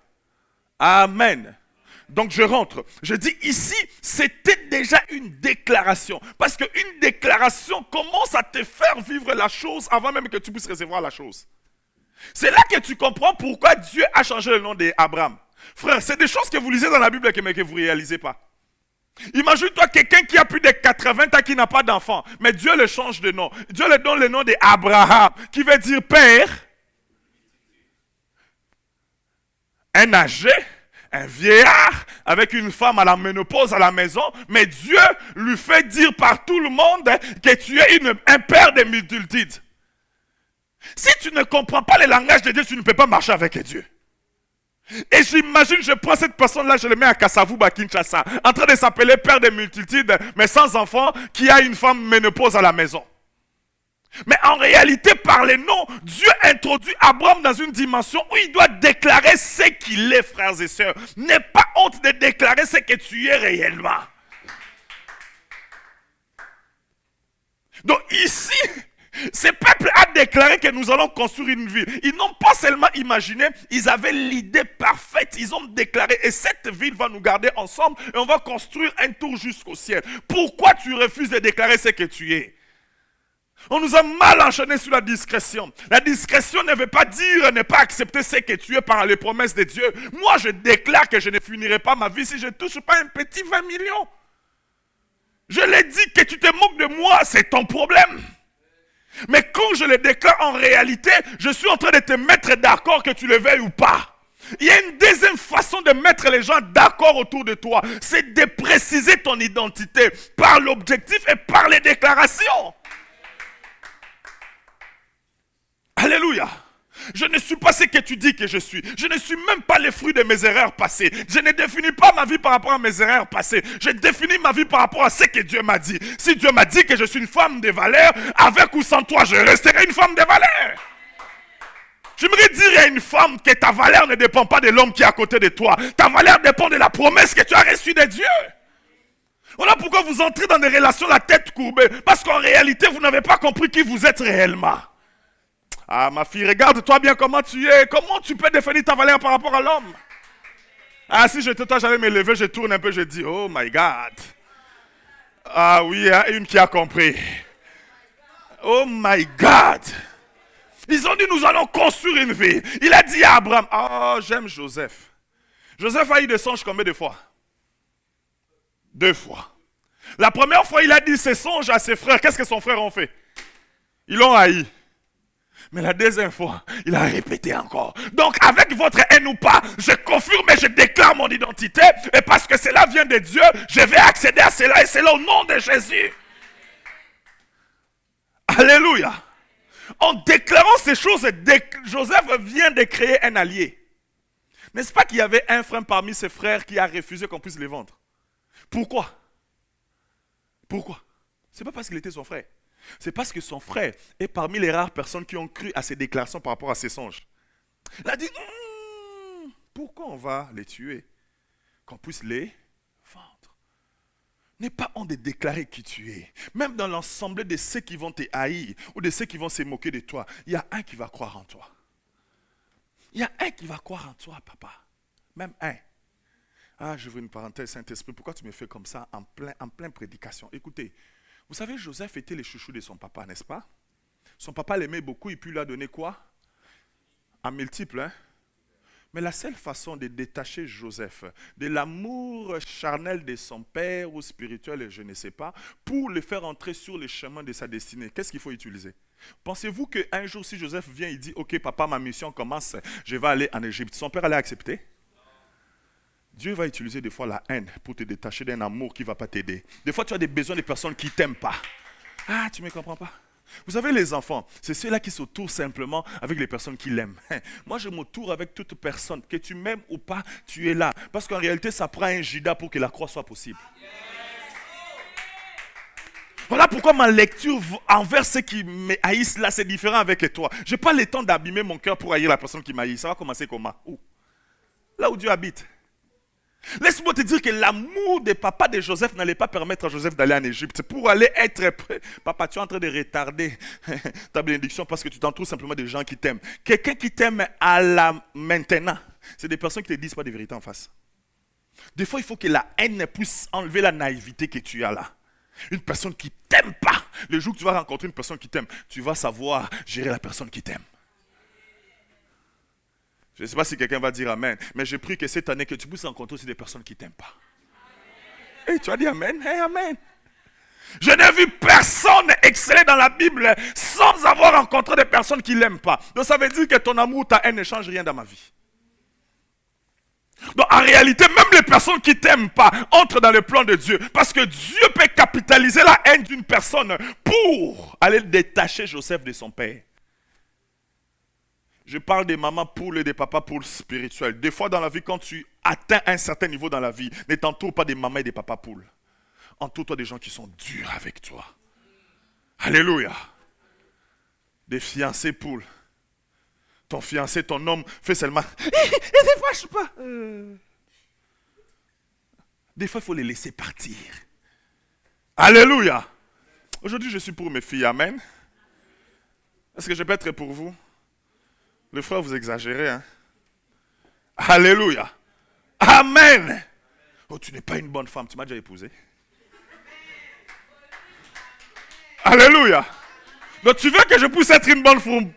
Amen. Donc je rentre. Je dis ici, c'était déjà une déclaration. Parce qu'une déclaration commence à te faire vivre la chose avant même que tu puisses recevoir la chose. C'est là que tu comprends pourquoi Dieu a changé le nom d'Abraham. Frère, c'est des choses que vous lisez dans la Bible mais que vous ne réalisez pas. Imagine-toi quelqu'un qui a plus de 80 ans qui n'a pas d'enfant. Mais Dieu le change de nom. Dieu lui donne le nom d'Abraham, qui veut dire père. Un âgé, un vieillard, avec une femme à la ménopause à la maison. Mais Dieu lui fait dire par tout le monde que tu es un père des multitudes. Si tu ne comprends pas le langage de Dieu, tu ne peux pas marcher avec Dieu. Et j'imagine, je prends cette personne-là, je le mets à Kasavuba, Kinshasa, en train de s'appeler père des multitudes, mais sans enfant, qui a une femme ménopause à la maison. Mais en réalité, par les noms, Dieu introduit Abraham dans une dimension où il doit déclarer ce qu'il est, frères et sœurs. N'aie pas honte de déclarer ce que tu es réellement. Donc ici, ces peuples a déclaré que nous allons construire une ville. Ils n'ont pas seulement imaginé, ils avaient l'idée parfaite. Ils ont déclaré, et cette ville va nous garder ensemble et on va construire un tour jusqu'au ciel. Pourquoi tu refuses de déclarer ce que tu es? On nous a mal enchaîné sur la discrétion. La discrétion ne veut pas dire ne pas accepter ce que tu es par les promesses de Dieu. Moi, je déclare que je ne finirai pas ma vie si je ne touche pas un petit 20 millions. Je l'ai dit, que tu te moques de moi, c'est ton problème. Mais quand je le déclare en réalité, je suis en train de te mettre d'accord que tu le veuilles ou pas. Il y a une deuxième façon de mettre les gens d'accord autour de toi. C'est de préciser ton identité par l'objectif et par les déclarations. Alléluia. Je ne suis pas ce que tu dis que je suis. Je ne suis même pas les fruits de mes erreurs passées. Je ne définis pas ma vie par rapport à mes erreurs passées. Je définis ma vie par rapport à ce que Dieu m'a dit. Si Dieu m'a dit que je suis une femme de valeur, avec ou sans toi, je resterai une femme de valeur. J'aimerais dire à une femme que ta valeur ne dépend pas de l'homme qui est à côté de toi. Ta valeur dépend de la promesse que tu as reçue de Dieu. Voilà pourquoi vous entrez dans des relations la tête courbée. Parce qu'en réalité, vous n'avez pas compris qui vous êtes réellement. Ah, ma fille, regarde-toi bien comment tu es. Comment tu peux définir ta valeur par rapport à l'homme? Ah, si je te toi, j'allais me lever, je tourne un peu, je dis, oh my God. Ah oui, il y a une qui a compris. Oh my God. Ils ont dit, nous allons construire une vie. Il a dit à Abraham, oh, j'aime Joseph. Joseph a eu des songes combien de fois? 2 fois. La première fois, il a dit ses songes à ses frères. Qu'est-ce que son frère ont fait? Ils l'ont haï. Mais la deuxième fois, il a répété encore. Donc, avec votre haine ou pas, je confirme et je déclare mon identité. Et parce que cela vient de Dieu, je vais accéder à cela. Et c'est là au nom de Jésus. Alléluia. En déclarant ces choses, Joseph vient de créer un allié. N'est-ce pas qu'il y avait un frère parmi ses frères qui a refusé qu'on puisse les vendre? Pourquoi? Pourquoi? Ce n'est pas parce qu'il était son frère. C'est parce que son frère est parmi les rares personnes qui ont cru à ses déclarations par rapport à ses songes. Il a dit, pourquoi on va les tuer? Qu'on puisse les vendre. N'aie pas honte de déclarer qui tu es. Même dans l'ensemble de ceux qui vont te haïr ou de ceux qui vont se moquer de toi, il y a un qui va croire en toi. Il y a un qui va croire en toi, papa. Même un. Ah, je veux une parenthèse, Saint-Esprit, pourquoi tu me fais comme ça en plein prédication? Écoutez, vous savez, Joseph était le chouchou de son papa, n'est-ce pas? Son papa l'aimait beaucoup et puis il lui a donné quoi? En multiple, hein? Mais la seule façon de détacher Joseph de l'amour charnel de son père ou spirituel, je ne sais pas, pour le faire entrer sur le chemin de sa destinée, qu'est-ce qu'il faut utiliser? Pensez-vous qu'un jour, si Joseph vient et dit, ok papa, ma mission commence, je vais aller en Égypte, son père allait accepter? Dieu va utiliser des fois la haine pour te détacher d'un amour qui ne va pas t'aider. Des fois, tu as des besoins de personnes qui ne t'aiment pas. Ah, tu ne me comprends pas? Vous savez, les enfants, c'est ceux-là qui s'entourent simplement avec les personnes qui l'aiment. Moi, je m'entoure avec toute personne. Que tu m'aimes ou pas, tu es là. Parce qu'en réalité, ça prend un Judas pour que la croix soit possible. Voilà pourquoi ma lecture envers ceux qui me haïssent là, c'est différent avec toi. Je n'ai pas le temps d'abîmer mon cœur pour haïr la personne qui m'haït. Ça va commencer comment? Où? Là où Dieu habite. Laisse-moi te dire que l'amour des papas de Joseph n'allait pas permettre à Joseph d'aller en Égypte. Pour aller être prêt, papa, tu es en train de retarder ta bénédiction parce que tu t'entoures simplement des gens qui t'aiment. Quelqu'un qui t'aime à la maintenant, c'est des personnes qui ne te disent pas des vérités en face. Des fois, il faut que la haine puisse enlever la naïveté que tu as là. Une personne qui ne t'aime pas, le jour que tu vas rencontrer une personne qui t'aime, tu vas savoir gérer la personne qui t'aime. Je ne sais pas si quelqu'un va dire Amen, mais je prie que cette année, que tu puisses rencontrer aussi des personnes qui ne t'aiment pas. Hey, tu as dit Amen? Hey, Amen. Je n'ai vu personne exceller dans la Bible sans avoir rencontré des personnes qui ne l'aiment pas. Donc ça veut dire que ton amour, ta haine ne change rien dans ma vie. Donc en réalité, même les personnes qui ne t'aiment pas entrent dans le plan de Dieu. Parce que Dieu peut capitaliser la haine d'une personne pour aller détacher Joseph de son père. Je parle des mamans poules et des papas poules spirituels. Des fois dans la vie, quand tu atteins un certain niveau dans la vie, ne t'entoure pas des mamans et des papas poules. Entoure-toi des gens qui sont durs avec toi. Alléluia. Des fiancés poules. Ton fiancé, ton homme fait seulement. Et des fois, je sais pas. Des fois, il faut les laisser partir. Alléluia. Aujourd'hui, je suis pour mes filles. Amen. Est-ce que je peux être pour vous? Les frères, vous exagérez. Hein? Alléluia. Amen. Oh, tu n'es pas une bonne femme. Tu m'as déjà épousé. Alléluia. Donc tu veux que je puisse être une bonne femme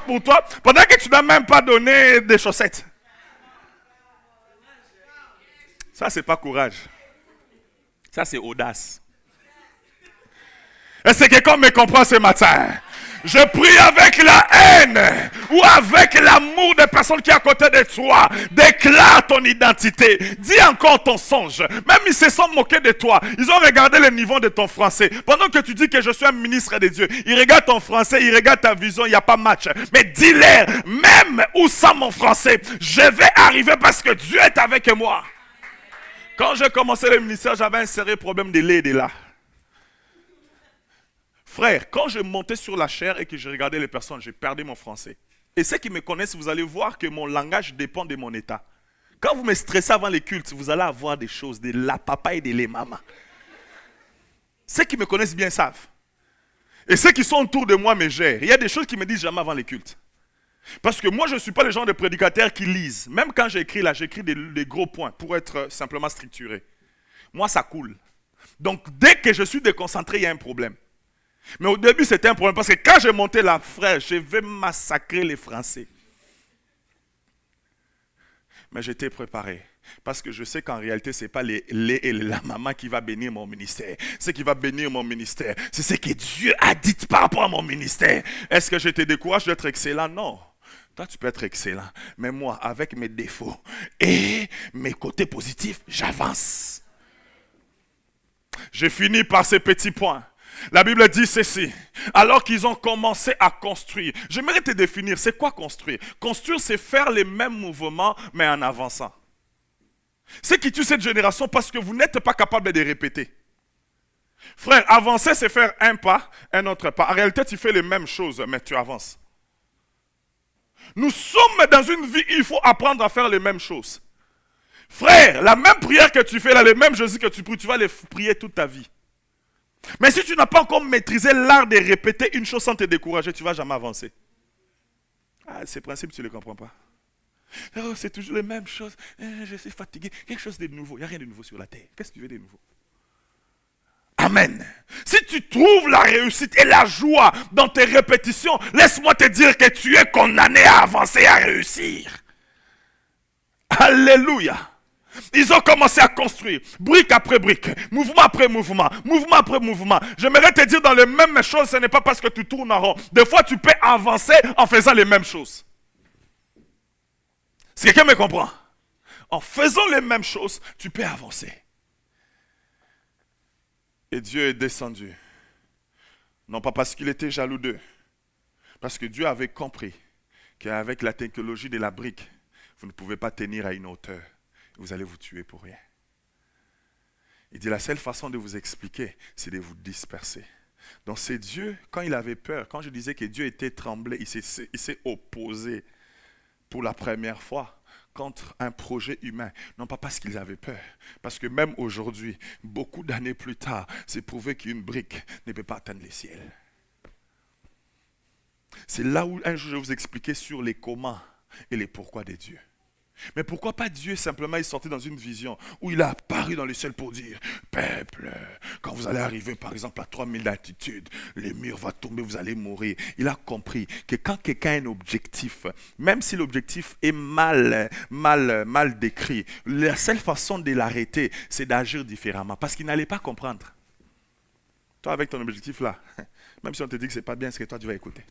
pour toi pendant que tu n'as même pas donné des chaussettes. Ça, c'est pas courage. Ça, c'est audace. Est-ce que quelqu'un me comprend ce matin? Je prie avec la haine ou avec l'amour des personnes qui sont à côté de toi. Déclare ton identité. Dis encore ton songe. Même ils se sont moqués de toi. Ils ont regardé le niveau de ton français. Pendant que tu dis que je suis un ministre de Dieu, ils regardent ton français, ils regardent ta vision, il n'y a pas match. Mais dis-leur, même ou sans mon français, je vais arriver parce que Dieu est avec moi. Quand j'ai commencé le ministère, j'avais un sérieux problème de lait et de là. Frère, quand je montais sur la chair et que je regardais les personnes, j'ai perdu mon français. Et ceux qui me connaissent, vous allez voir que mon langage dépend de mon état. Quand vous me stressez avant les cultes, vous allez avoir des choses, de la papa et de les mamas. Ceux qui me connaissent bien savent. Et ceux qui sont autour de moi me gèrent. Il y a des choses qui me disent jamais avant les cultes. Parce que moi, je ne suis pas le genre de prédicateur qui lisent. Même quand j'écris là, j'écris des gros points pour être simplement structuré. Moi, ça coule. Donc, dès que je suis déconcentré, il y a un problème. Mais au début, c'était un problème parce que quand j'ai monté la frère, je vais massacrer les Français. Mais j'étais préparé. Parce que je sais qu'en réalité, ce n'est pas la maman qui va bénir mon ministère. Ce qui va bénir mon ministère, c'est ce que Dieu a dit par rapport à mon ministère. Est-ce que je te décourage d'être excellent? Non. Toi, tu peux être excellent. Mais moi, avec mes défauts et mes côtés positifs, j'avance. Je finis par ces petits points. La Bible dit ceci, alors qu'ils ont commencé à construire. J'aimerais te définir, c'est quoi construire? Construire, c'est faire les mêmes mouvements, mais en avançant. C'est qui tue cette génération parce que vous n'êtes pas capable de répéter. Frère, avancer, c'est faire un pas, un autre pas. En réalité, tu fais les mêmes choses, mais tu avances. Nous sommes dans une vie où il faut apprendre à faire les mêmes choses. Frère, la même prière que tu fais là, les mêmes Jésus que tu pries, tu vas les prier toute ta vie. Mais si tu n'as pas encore maîtrisé l'art de répéter une chose sans te décourager, tu ne vas jamais avancer. Ah, ces principes, tu ne les comprends pas. Oh, c'est toujours les mêmes choses. Je suis fatigué. Quelque chose de nouveau. Il n'y a rien de nouveau sur la terre. Qu'est-ce que tu veux de nouveau? Amen. Si tu trouves la réussite et la joie dans tes répétitions, laisse-moi te dire que tu es condamné à avancer et à réussir. Alléluia. Ils ont commencé à construire, brique après brique, mouvement après mouvement, mouvement après mouvement. J'aimerais te dire dans les mêmes choses, ce n'est pas parce que tu tournes en rond. Des fois, tu peux avancer en faisant les mêmes choses. Est-ce que quelqu'un me comprend? En faisant les mêmes choses, tu peux avancer. Et Dieu est descendu. Non pas parce qu'il était jaloux d'eux, parce que Dieu avait compris qu'avec la technologie de la brique, vous ne pouvez pas tenir à une hauteur. Vous allez vous tuer pour rien. Il dit la seule façon de vous expliquer, c'est de vous disperser. Donc c'est Dieu, quand il avait peur, quand je disais que Dieu était tremblé, il s'est opposé pour la première fois contre un projet humain. Non pas parce qu'ils avaient peur, parce que même aujourd'hui, beaucoup d'années plus tard, c'est prouvé qu'une brique ne peut pas atteindre les ciels. C'est là où un jour je vais vous expliquer sur les comment et les pourquoi de Dieu. Mais pourquoi pas Dieu simplement est sorti dans une vision où il a apparu dans le ciel pour dire peuple, quand vous allez arriver par exemple à 3000 d'altitude, les murs vont tomber, vous allez mourir. Il a compris que quand quelqu'un a un objectif, même si l'objectif est mal décrit, la seule façon de l'arrêter, c'est d'agir différemment parce qu'il n'allait pas comprendre. Toi avec ton objectif là, même si on te dit que c'est pas bien, c'est que toi tu vas écouter.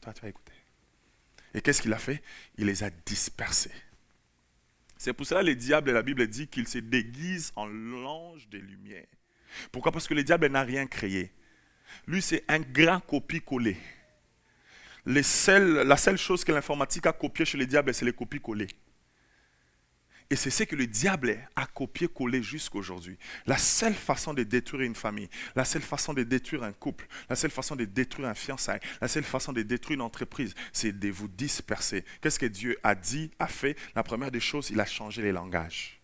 Et qu'est-ce qu'il a fait? Il les a dispersés. C'est pour cela que le diable, la Bible dit qu'il se déguise en l'ange des lumières. Pourquoi? Parce que le diable n'a rien créé. Lui, c'est un grand copie-coller. La seule chose que l'informatique a copiée chez le diable, c'est les copies-collées. Et c'est ce que le diable a copié-collé jusqu'aujourd'hui. La seule façon de détruire une famille, la seule façon de détruire un couple, la seule façon de détruire un fiançailles, la seule façon de détruire une entreprise, c'est de vous disperser. Qu'est-ce que Dieu a dit, a fait? La première des choses, il a changé les langages.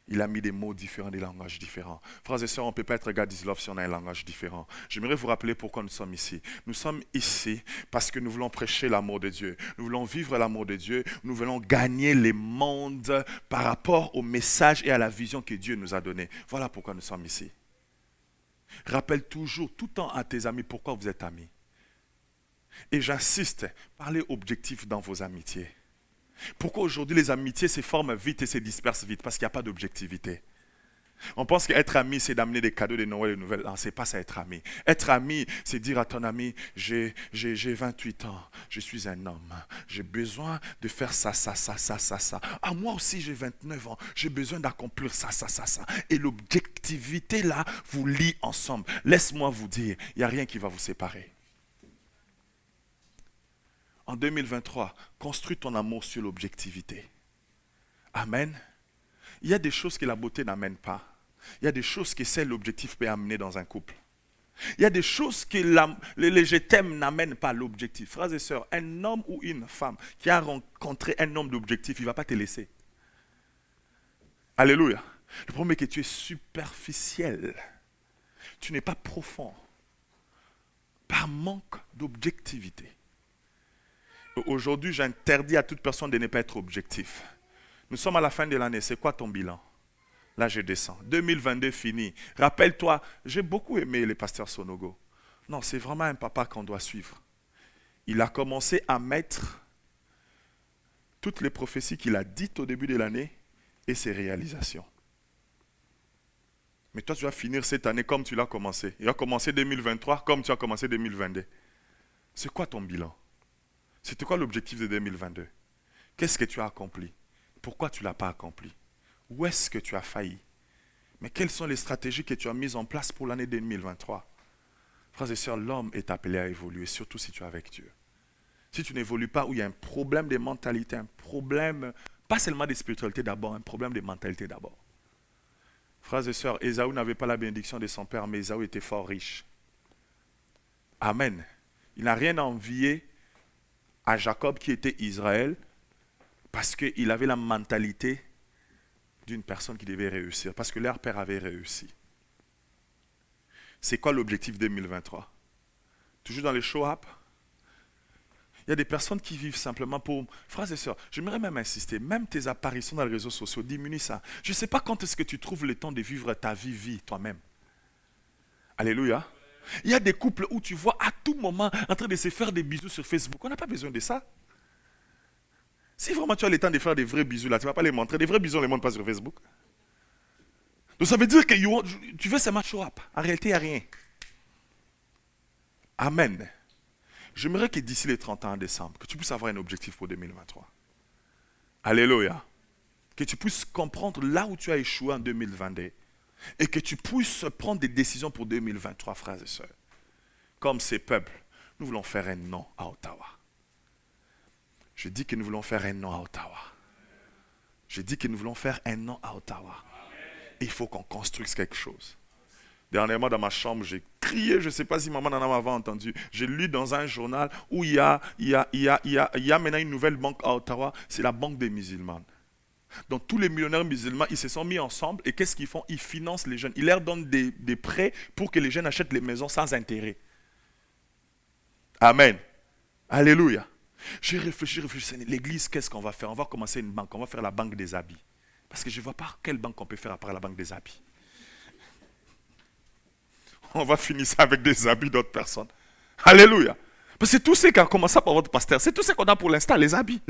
Il a mis des mots différents, des langages différents. Frères et sœurs, on ne peut pas être God is love si on a un langage différent. J'aimerais vous rappeler pourquoi nous sommes ici. Nous sommes ici parce que nous voulons prêcher l'amour de Dieu. Nous voulons vivre l'amour de Dieu. Nous voulons gagner les mondes par rapport au message et à la vision que Dieu nous a donnée. Voilà pourquoi nous sommes ici. Rappelle toujours, tout le temps à tes amis, pourquoi vous êtes amis. Et j'insiste, parlez objectif dans vos amitiés. Pourquoi aujourd'hui les amitiés se forment vite et se dispersent vite? Parce qu'il n'y a pas d'objectivité. On pense qu'être ami, c'est d'amener des cadeaux de Noël et de nouvelles. Non, c'est pas ça être ami. Être ami, c'est dire à ton ami, j'ai 28 ans, je suis un homme, j'ai besoin de faire ça. Ah, moi aussi j'ai 29 ans, j'ai besoin d'accomplir ça. Et l'objectivité là, vous lie ensemble. Laisse-moi vous dire, il n'y a rien qui va vous séparer. En 2023, construis ton amour sur l'objectivité. Amen. Il y a des choses que la beauté n'amène pas. Il y a des choses que seul l'objectif peut amener dans un couple. Il y a des choses que les je t'aime n'amènent pas l'objectif. Frères et sœurs, un homme ou une femme qui a rencontré un homme d'objectif, il ne va pas te laisser. Alléluia. Le problème est que tu es superficiel. Tu n'es pas profond. Par manque d'objectivité. Aujourd'hui, j'interdis à toute personne de ne pas être objectif. Nous sommes à la fin de l'année. C'est quoi ton bilan? Là, je descends. 2022 fini. Rappelle-toi, j'ai beaucoup aimé le pasteur Sonogo. Non, c'est vraiment un papa qu'on doit suivre. Il a commencé à mettre toutes les prophéties qu'il a dites au début de l'année et ses réalisations. Mais toi, tu vas finir cette année comme tu l'as commencé. Il va commencer 2023 comme tu as commencé 2022. C'est quoi ton bilan? C'était quoi l'objectif de 2022? Qu'est-ce que tu as accompli? Pourquoi tu ne l'as pas accompli? Où est-ce que tu as failli? Mais quelles sont les stratégies que tu as mises en place pour l'année 2023? Frères et sœurs, l'homme est appelé à évoluer, surtout si tu es avec Dieu. Si tu n'évolues pas, où il y a un problème de mentalité, un problème, pas seulement de spiritualité d'abord, un problème de mentalité d'abord. Frères et sœurs, Ésaü n'avait pas la bénédiction de son père, mais Ésaü était fort riche. Amen. Il n'a rien à envier à Jacob qui était Israël, parce qu'il avait la mentalité d'une personne qui devait réussir, parce que leur père avait réussi. C'est quoi l'objectif 2023? Toujours dans les show-up? Il y a des personnes qui vivent simplement pour... Frères et sœurs, j'aimerais même insister, même tes apparitions dans les réseaux sociaux, diminue ça. Je ne sais pas quand est-ce que tu trouves le temps de vivre ta vie toi-même. Alléluia. Il y a des couples où tu vois à tout moment en train de se faire des bisous sur Facebook. On n'a pas besoin de ça. Si vraiment tu as le temps de faire des vrais bisous là, tu ne vas pas les montrer. Des vrais bisous, on ne les montre pas sur Facebook. Donc ça veut dire que tu veux seulement show up. En réalité, il n'y a rien. Amen. J'aimerais que d'ici les 30 ans en décembre, que tu puisses avoir un objectif pour 2023. Alléluia. Que tu puisses comprendre là où tu as échoué en 2022. Et que tu puisses prendre des décisions pour 2023, frères et sœurs. Comme ces peuples, nous voulons faire un nom à Ottawa. Je dis que nous voulons faire un nom à Ottawa. Je dis que nous voulons faire un nom à Ottawa. Et il faut qu'on construise quelque chose. Dernièrement, dans ma chambre, j'ai crié, je ne sais pas si maman en avait entendu. J'ai lu dans un journal où il y a maintenant une nouvelle banque à Ottawa, c'est la banque des musulmans. Donc tous les millionnaires musulmans, ils se sont mis ensemble et qu'est-ce qu'ils font? Ils financent les jeunes. Ils leur donnent des prêts pour que les jeunes achètent les maisons sans intérêt. Amen. Alléluia. J'ai réfléchi, l'église, qu'est-ce qu'on va faire? On va commencer une banque, on va faire la banque des habits. Parce que je ne vois pas quelle banque on peut faire après la banque des habits. On va finir ça avec des habits d'autres personnes. Alléluia. Parce que c'est tout ce qui a commencé par votre pasteur. C'est tout ce qu'on a pour l'instant, les habits.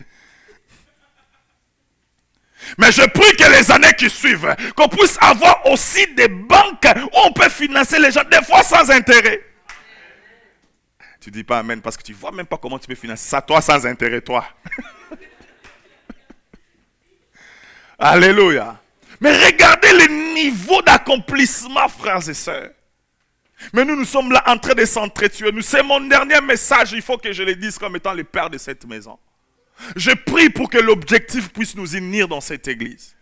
Mais je prie que les années qui suivent, qu'on puisse avoir aussi des banques où on peut financer les gens, des fois sans intérêt. Tu ne dis pas amen parce que tu ne vois même pas comment tu peux financer ça, toi sans intérêt, toi. Alléluia. Mais regardez le niveau d'accomplissement, frères et sœurs. Mais nous sommes là en train de s'entretuer. C'est mon dernier message, il faut que je le dise comme étant le père de cette maison. Je prie pour que l'objectif puisse nous unir dans cette église.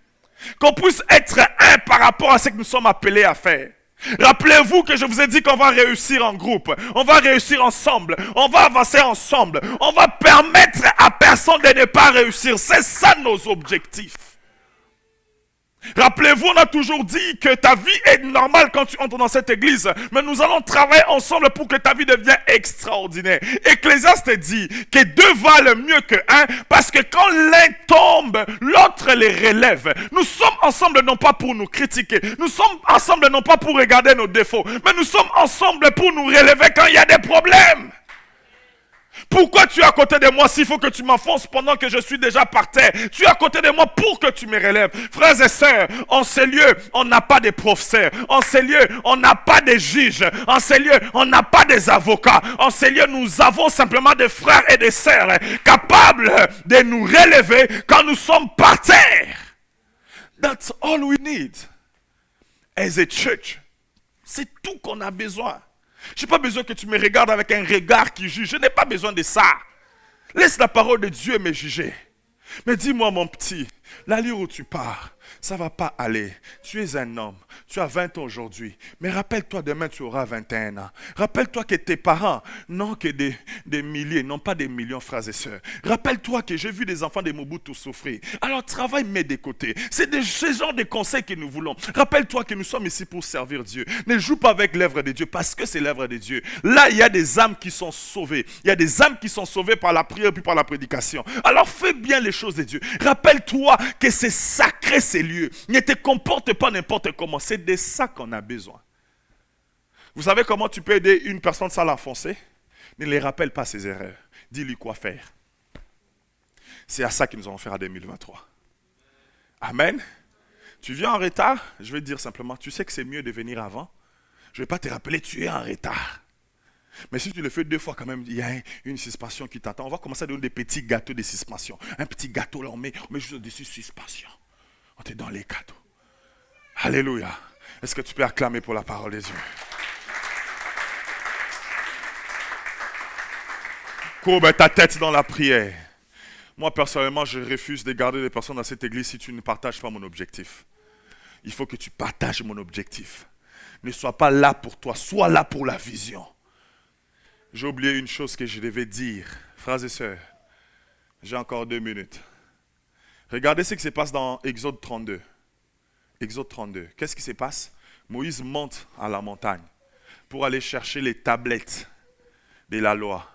Qu'on puisse être un par rapport à ce que nous sommes appelés à faire. Rappelez-vous que je vous ai dit qu'on va réussir en groupe, on va réussir ensemble, on va avancer ensemble, on va permettre à personne de ne pas réussir. C'est ça nos objectifs. Rappelez-vous, on a toujours dit que ta vie est normale quand tu entres dans cette église, mais nous allons travailler ensemble pour que ta vie devienne extraordinaire. Ecclésiaste dit que deux valent mieux que un, parce que quand l'un tombe, l'autre les relève. Nous sommes ensemble non pas pour nous critiquer, nous sommes ensemble non pas pour regarder nos défauts, mais nous sommes ensemble pour nous relever quand il y a des problèmes. Pourquoi tu es à côté de moi s'il faut que tu m'enfonces pendant que je suis déjà par terre? Tu es à côté de moi pour que tu me relèves. Frères et sœurs, en ces lieux, on n'a pas de professeurs. En ces lieux, on n'a pas de juges. En ces lieux, on n'a pas des avocats. En ces lieux, nous avons simplement des frères et des sœurs capables de nous relever quand nous sommes par terre. That's all we need as a church. C'est tout qu'on a besoin. Je n'ai pas besoin que tu me regardes avec un regard qui juge. Je n'ai pas besoin de ça. Laisse la parole de Dieu me juger. Mais dis-moi, mon petit, l'allure où tu pars, ça ne va pas aller. Tu es un homme. Tu as 20 ans aujourd'hui. Mais rappelle-toi, demain, tu auras 21 ans. Rappelle-toi que tes parents n'ont que des milliers, non pas des millions, frères et sœurs. Rappelle-toi que j'ai vu des enfants de Mobutu souffrir. Alors travaille, mets des côtés. C'est ce genre de conseils que nous voulons. Rappelle-toi que nous sommes ici pour servir Dieu. Ne joue pas avec l'œuvre de Dieu parce que c'est l'œuvre de Dieu. Là, il y a des âmes qui sont sauvées. Il y a des âmes qui sont sauvées par la prière puis par la prédication. Alors fais bien les choses de Dieu. Rappelle-toi que c'est sacré ces lieux. Ne te comporte pas n'importe comment. C'est de ça qu'on a besoin. Vous savez comment tu peux aider une personne sans l'enfoncer? Ne les rappelle pas ses erreurs. Dis-lui quoi faire. C'est à ça que nous allons faire en 2023. Amen. Tu viens en retard, je vais te dire simplement, tu sais que c'est mieux de venir avant. Je ne vais pas te rappeler, tu es en retard. Mais si tu le fais 2 fois quand même, il y a une suspension qui t'attend. On va commencer à donner des petits gâteaux de suspension. Un petit gâteau là, on met juste au-dessus suspension. On te donne les cadeaux. Alléluia. Est-ce que tu peux acclamer pour la parole de Dieu? Courbe ta tête dans la prière. Moi, personnellement, je refuse de garder des personnes dans cette église si tu ne partages pas mon objectif. Il faut que tu partages mon objectif. Ne sois pas là pour toi, sois là pour la vision. J'ai oublié une chose que je devais dire. Frères et sœurs, j'ai encore 2 minutes. Regardez ce qui se passe dans Exode 32. Exode 32. Qu'est-ce qui se passe? Moïse monte à la montagne pour aller chercher les tablettes de la loi.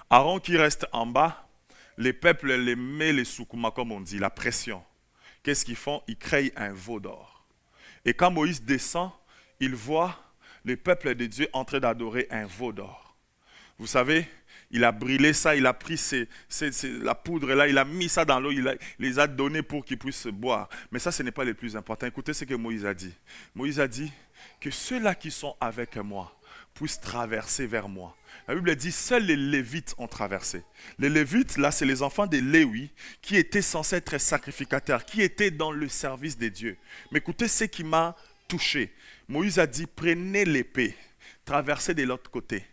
Aaron qui reste en bas, les peuples les met les soukouma, comme on dit, la pression. Qu'est-ce qu'ils font? Ils créent un veau d'or. Et quand Moïse descend, il voit le peuple de Dieu en train d'adorer un veau d'or. Vous savez, il a brûlé ça, il a pris la poudre là, il a mis ça dans l'eau, il les a donnés pour qu'ils puissent boire. Mais ça, ce n'est pas le plus important. Écoutez ce que Moïse a dit. Moïse a dit que ceux-là qui sont avec moi puissent traverser vers moi. La Bible dit, seuls les Lévites ont traversé. Les Lévites, là, c'est les enfants de Lévi qui étaient censés être sacrificateurs, qui étaient dans le service des dieux. Mais écoutez ce qui m'a touché. Moïse a dit, prenez l'épée, traversez de l'autre côté.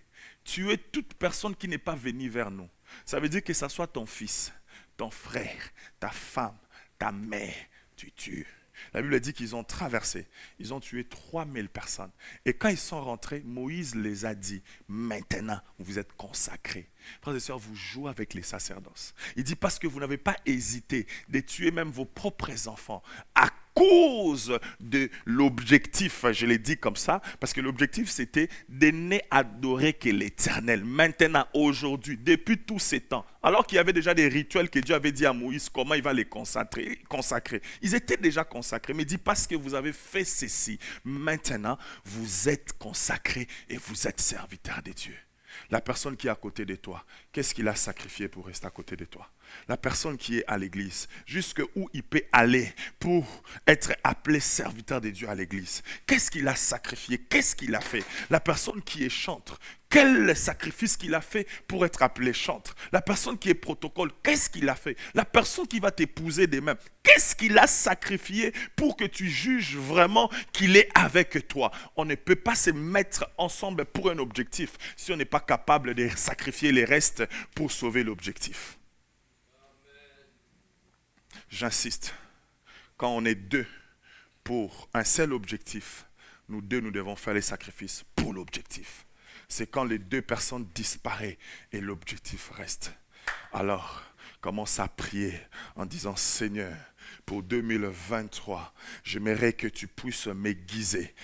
Tuer toute personne qui n'est pas venue vers nous. Ça veut dire que ce soit ton fils, ton frère, ta femme, ta mère, tu tues. La Bible dit qu'ils ont traversé. Ils ont tué 3000 personnes. Et quand ils sont rentrés, Moïse les a dit, maintenant, vous êtes consacrés. Frères et sœurs, vous jouez avec les sacerdoces. Il dit, parce que vous n'avez pas hésité de tuer même vos propres enfants à cause de l'objectif, je l'ai dit comme ça, parce que l'objectif c'était de n'adorer que l'Éternel. Maintenant, aujourd'hui, depuis tous ces temps, alors qu'il y avait déjà des rituels que Dieu avait dit à Moïse, comment il va les consacrer. Ils étaient déjà consacrés, mais il dit, parce que vous avez fait ceci, maintenant, vous êtes consacrés et vous êtes serviteurs de Dieu. La personne qui est à côté de toi, qu'est-ce qu'il a sacrifié pour rester à côté de toi? La personne qui est à l'église, jusqu'où il peut aller pour être appelé serviteur de Dieu à l'église. Qu'est-ce qu'il a sacrifié? Qu'est-ce qu'il a fait? La personne qui est chantre, quel sacrifice qu'il a fait pour être appelé chantre? La personne qui est protocole, qu'est-ce qu'il a fait? La personne qui va t'épouser demain, qu'est-ce qu'il a sacrifié pour que tu juges vraiment qu'il est avec toi? On ne peut pas se mettre ensemble pour un objectif si on n'est pas capable de sacrifier les restes pour sauver l'objectif. J'insiste, quand on est deux pour un seul objectif, nous deux, nous devons faire les sacrifices pour l'objectif. C'est quand les deux personnes disparaissent et l'objectif reste. Alors, commence à prier en disant, Seigneur, pour 2023, j'aimerais que tu puisses m'aiguiser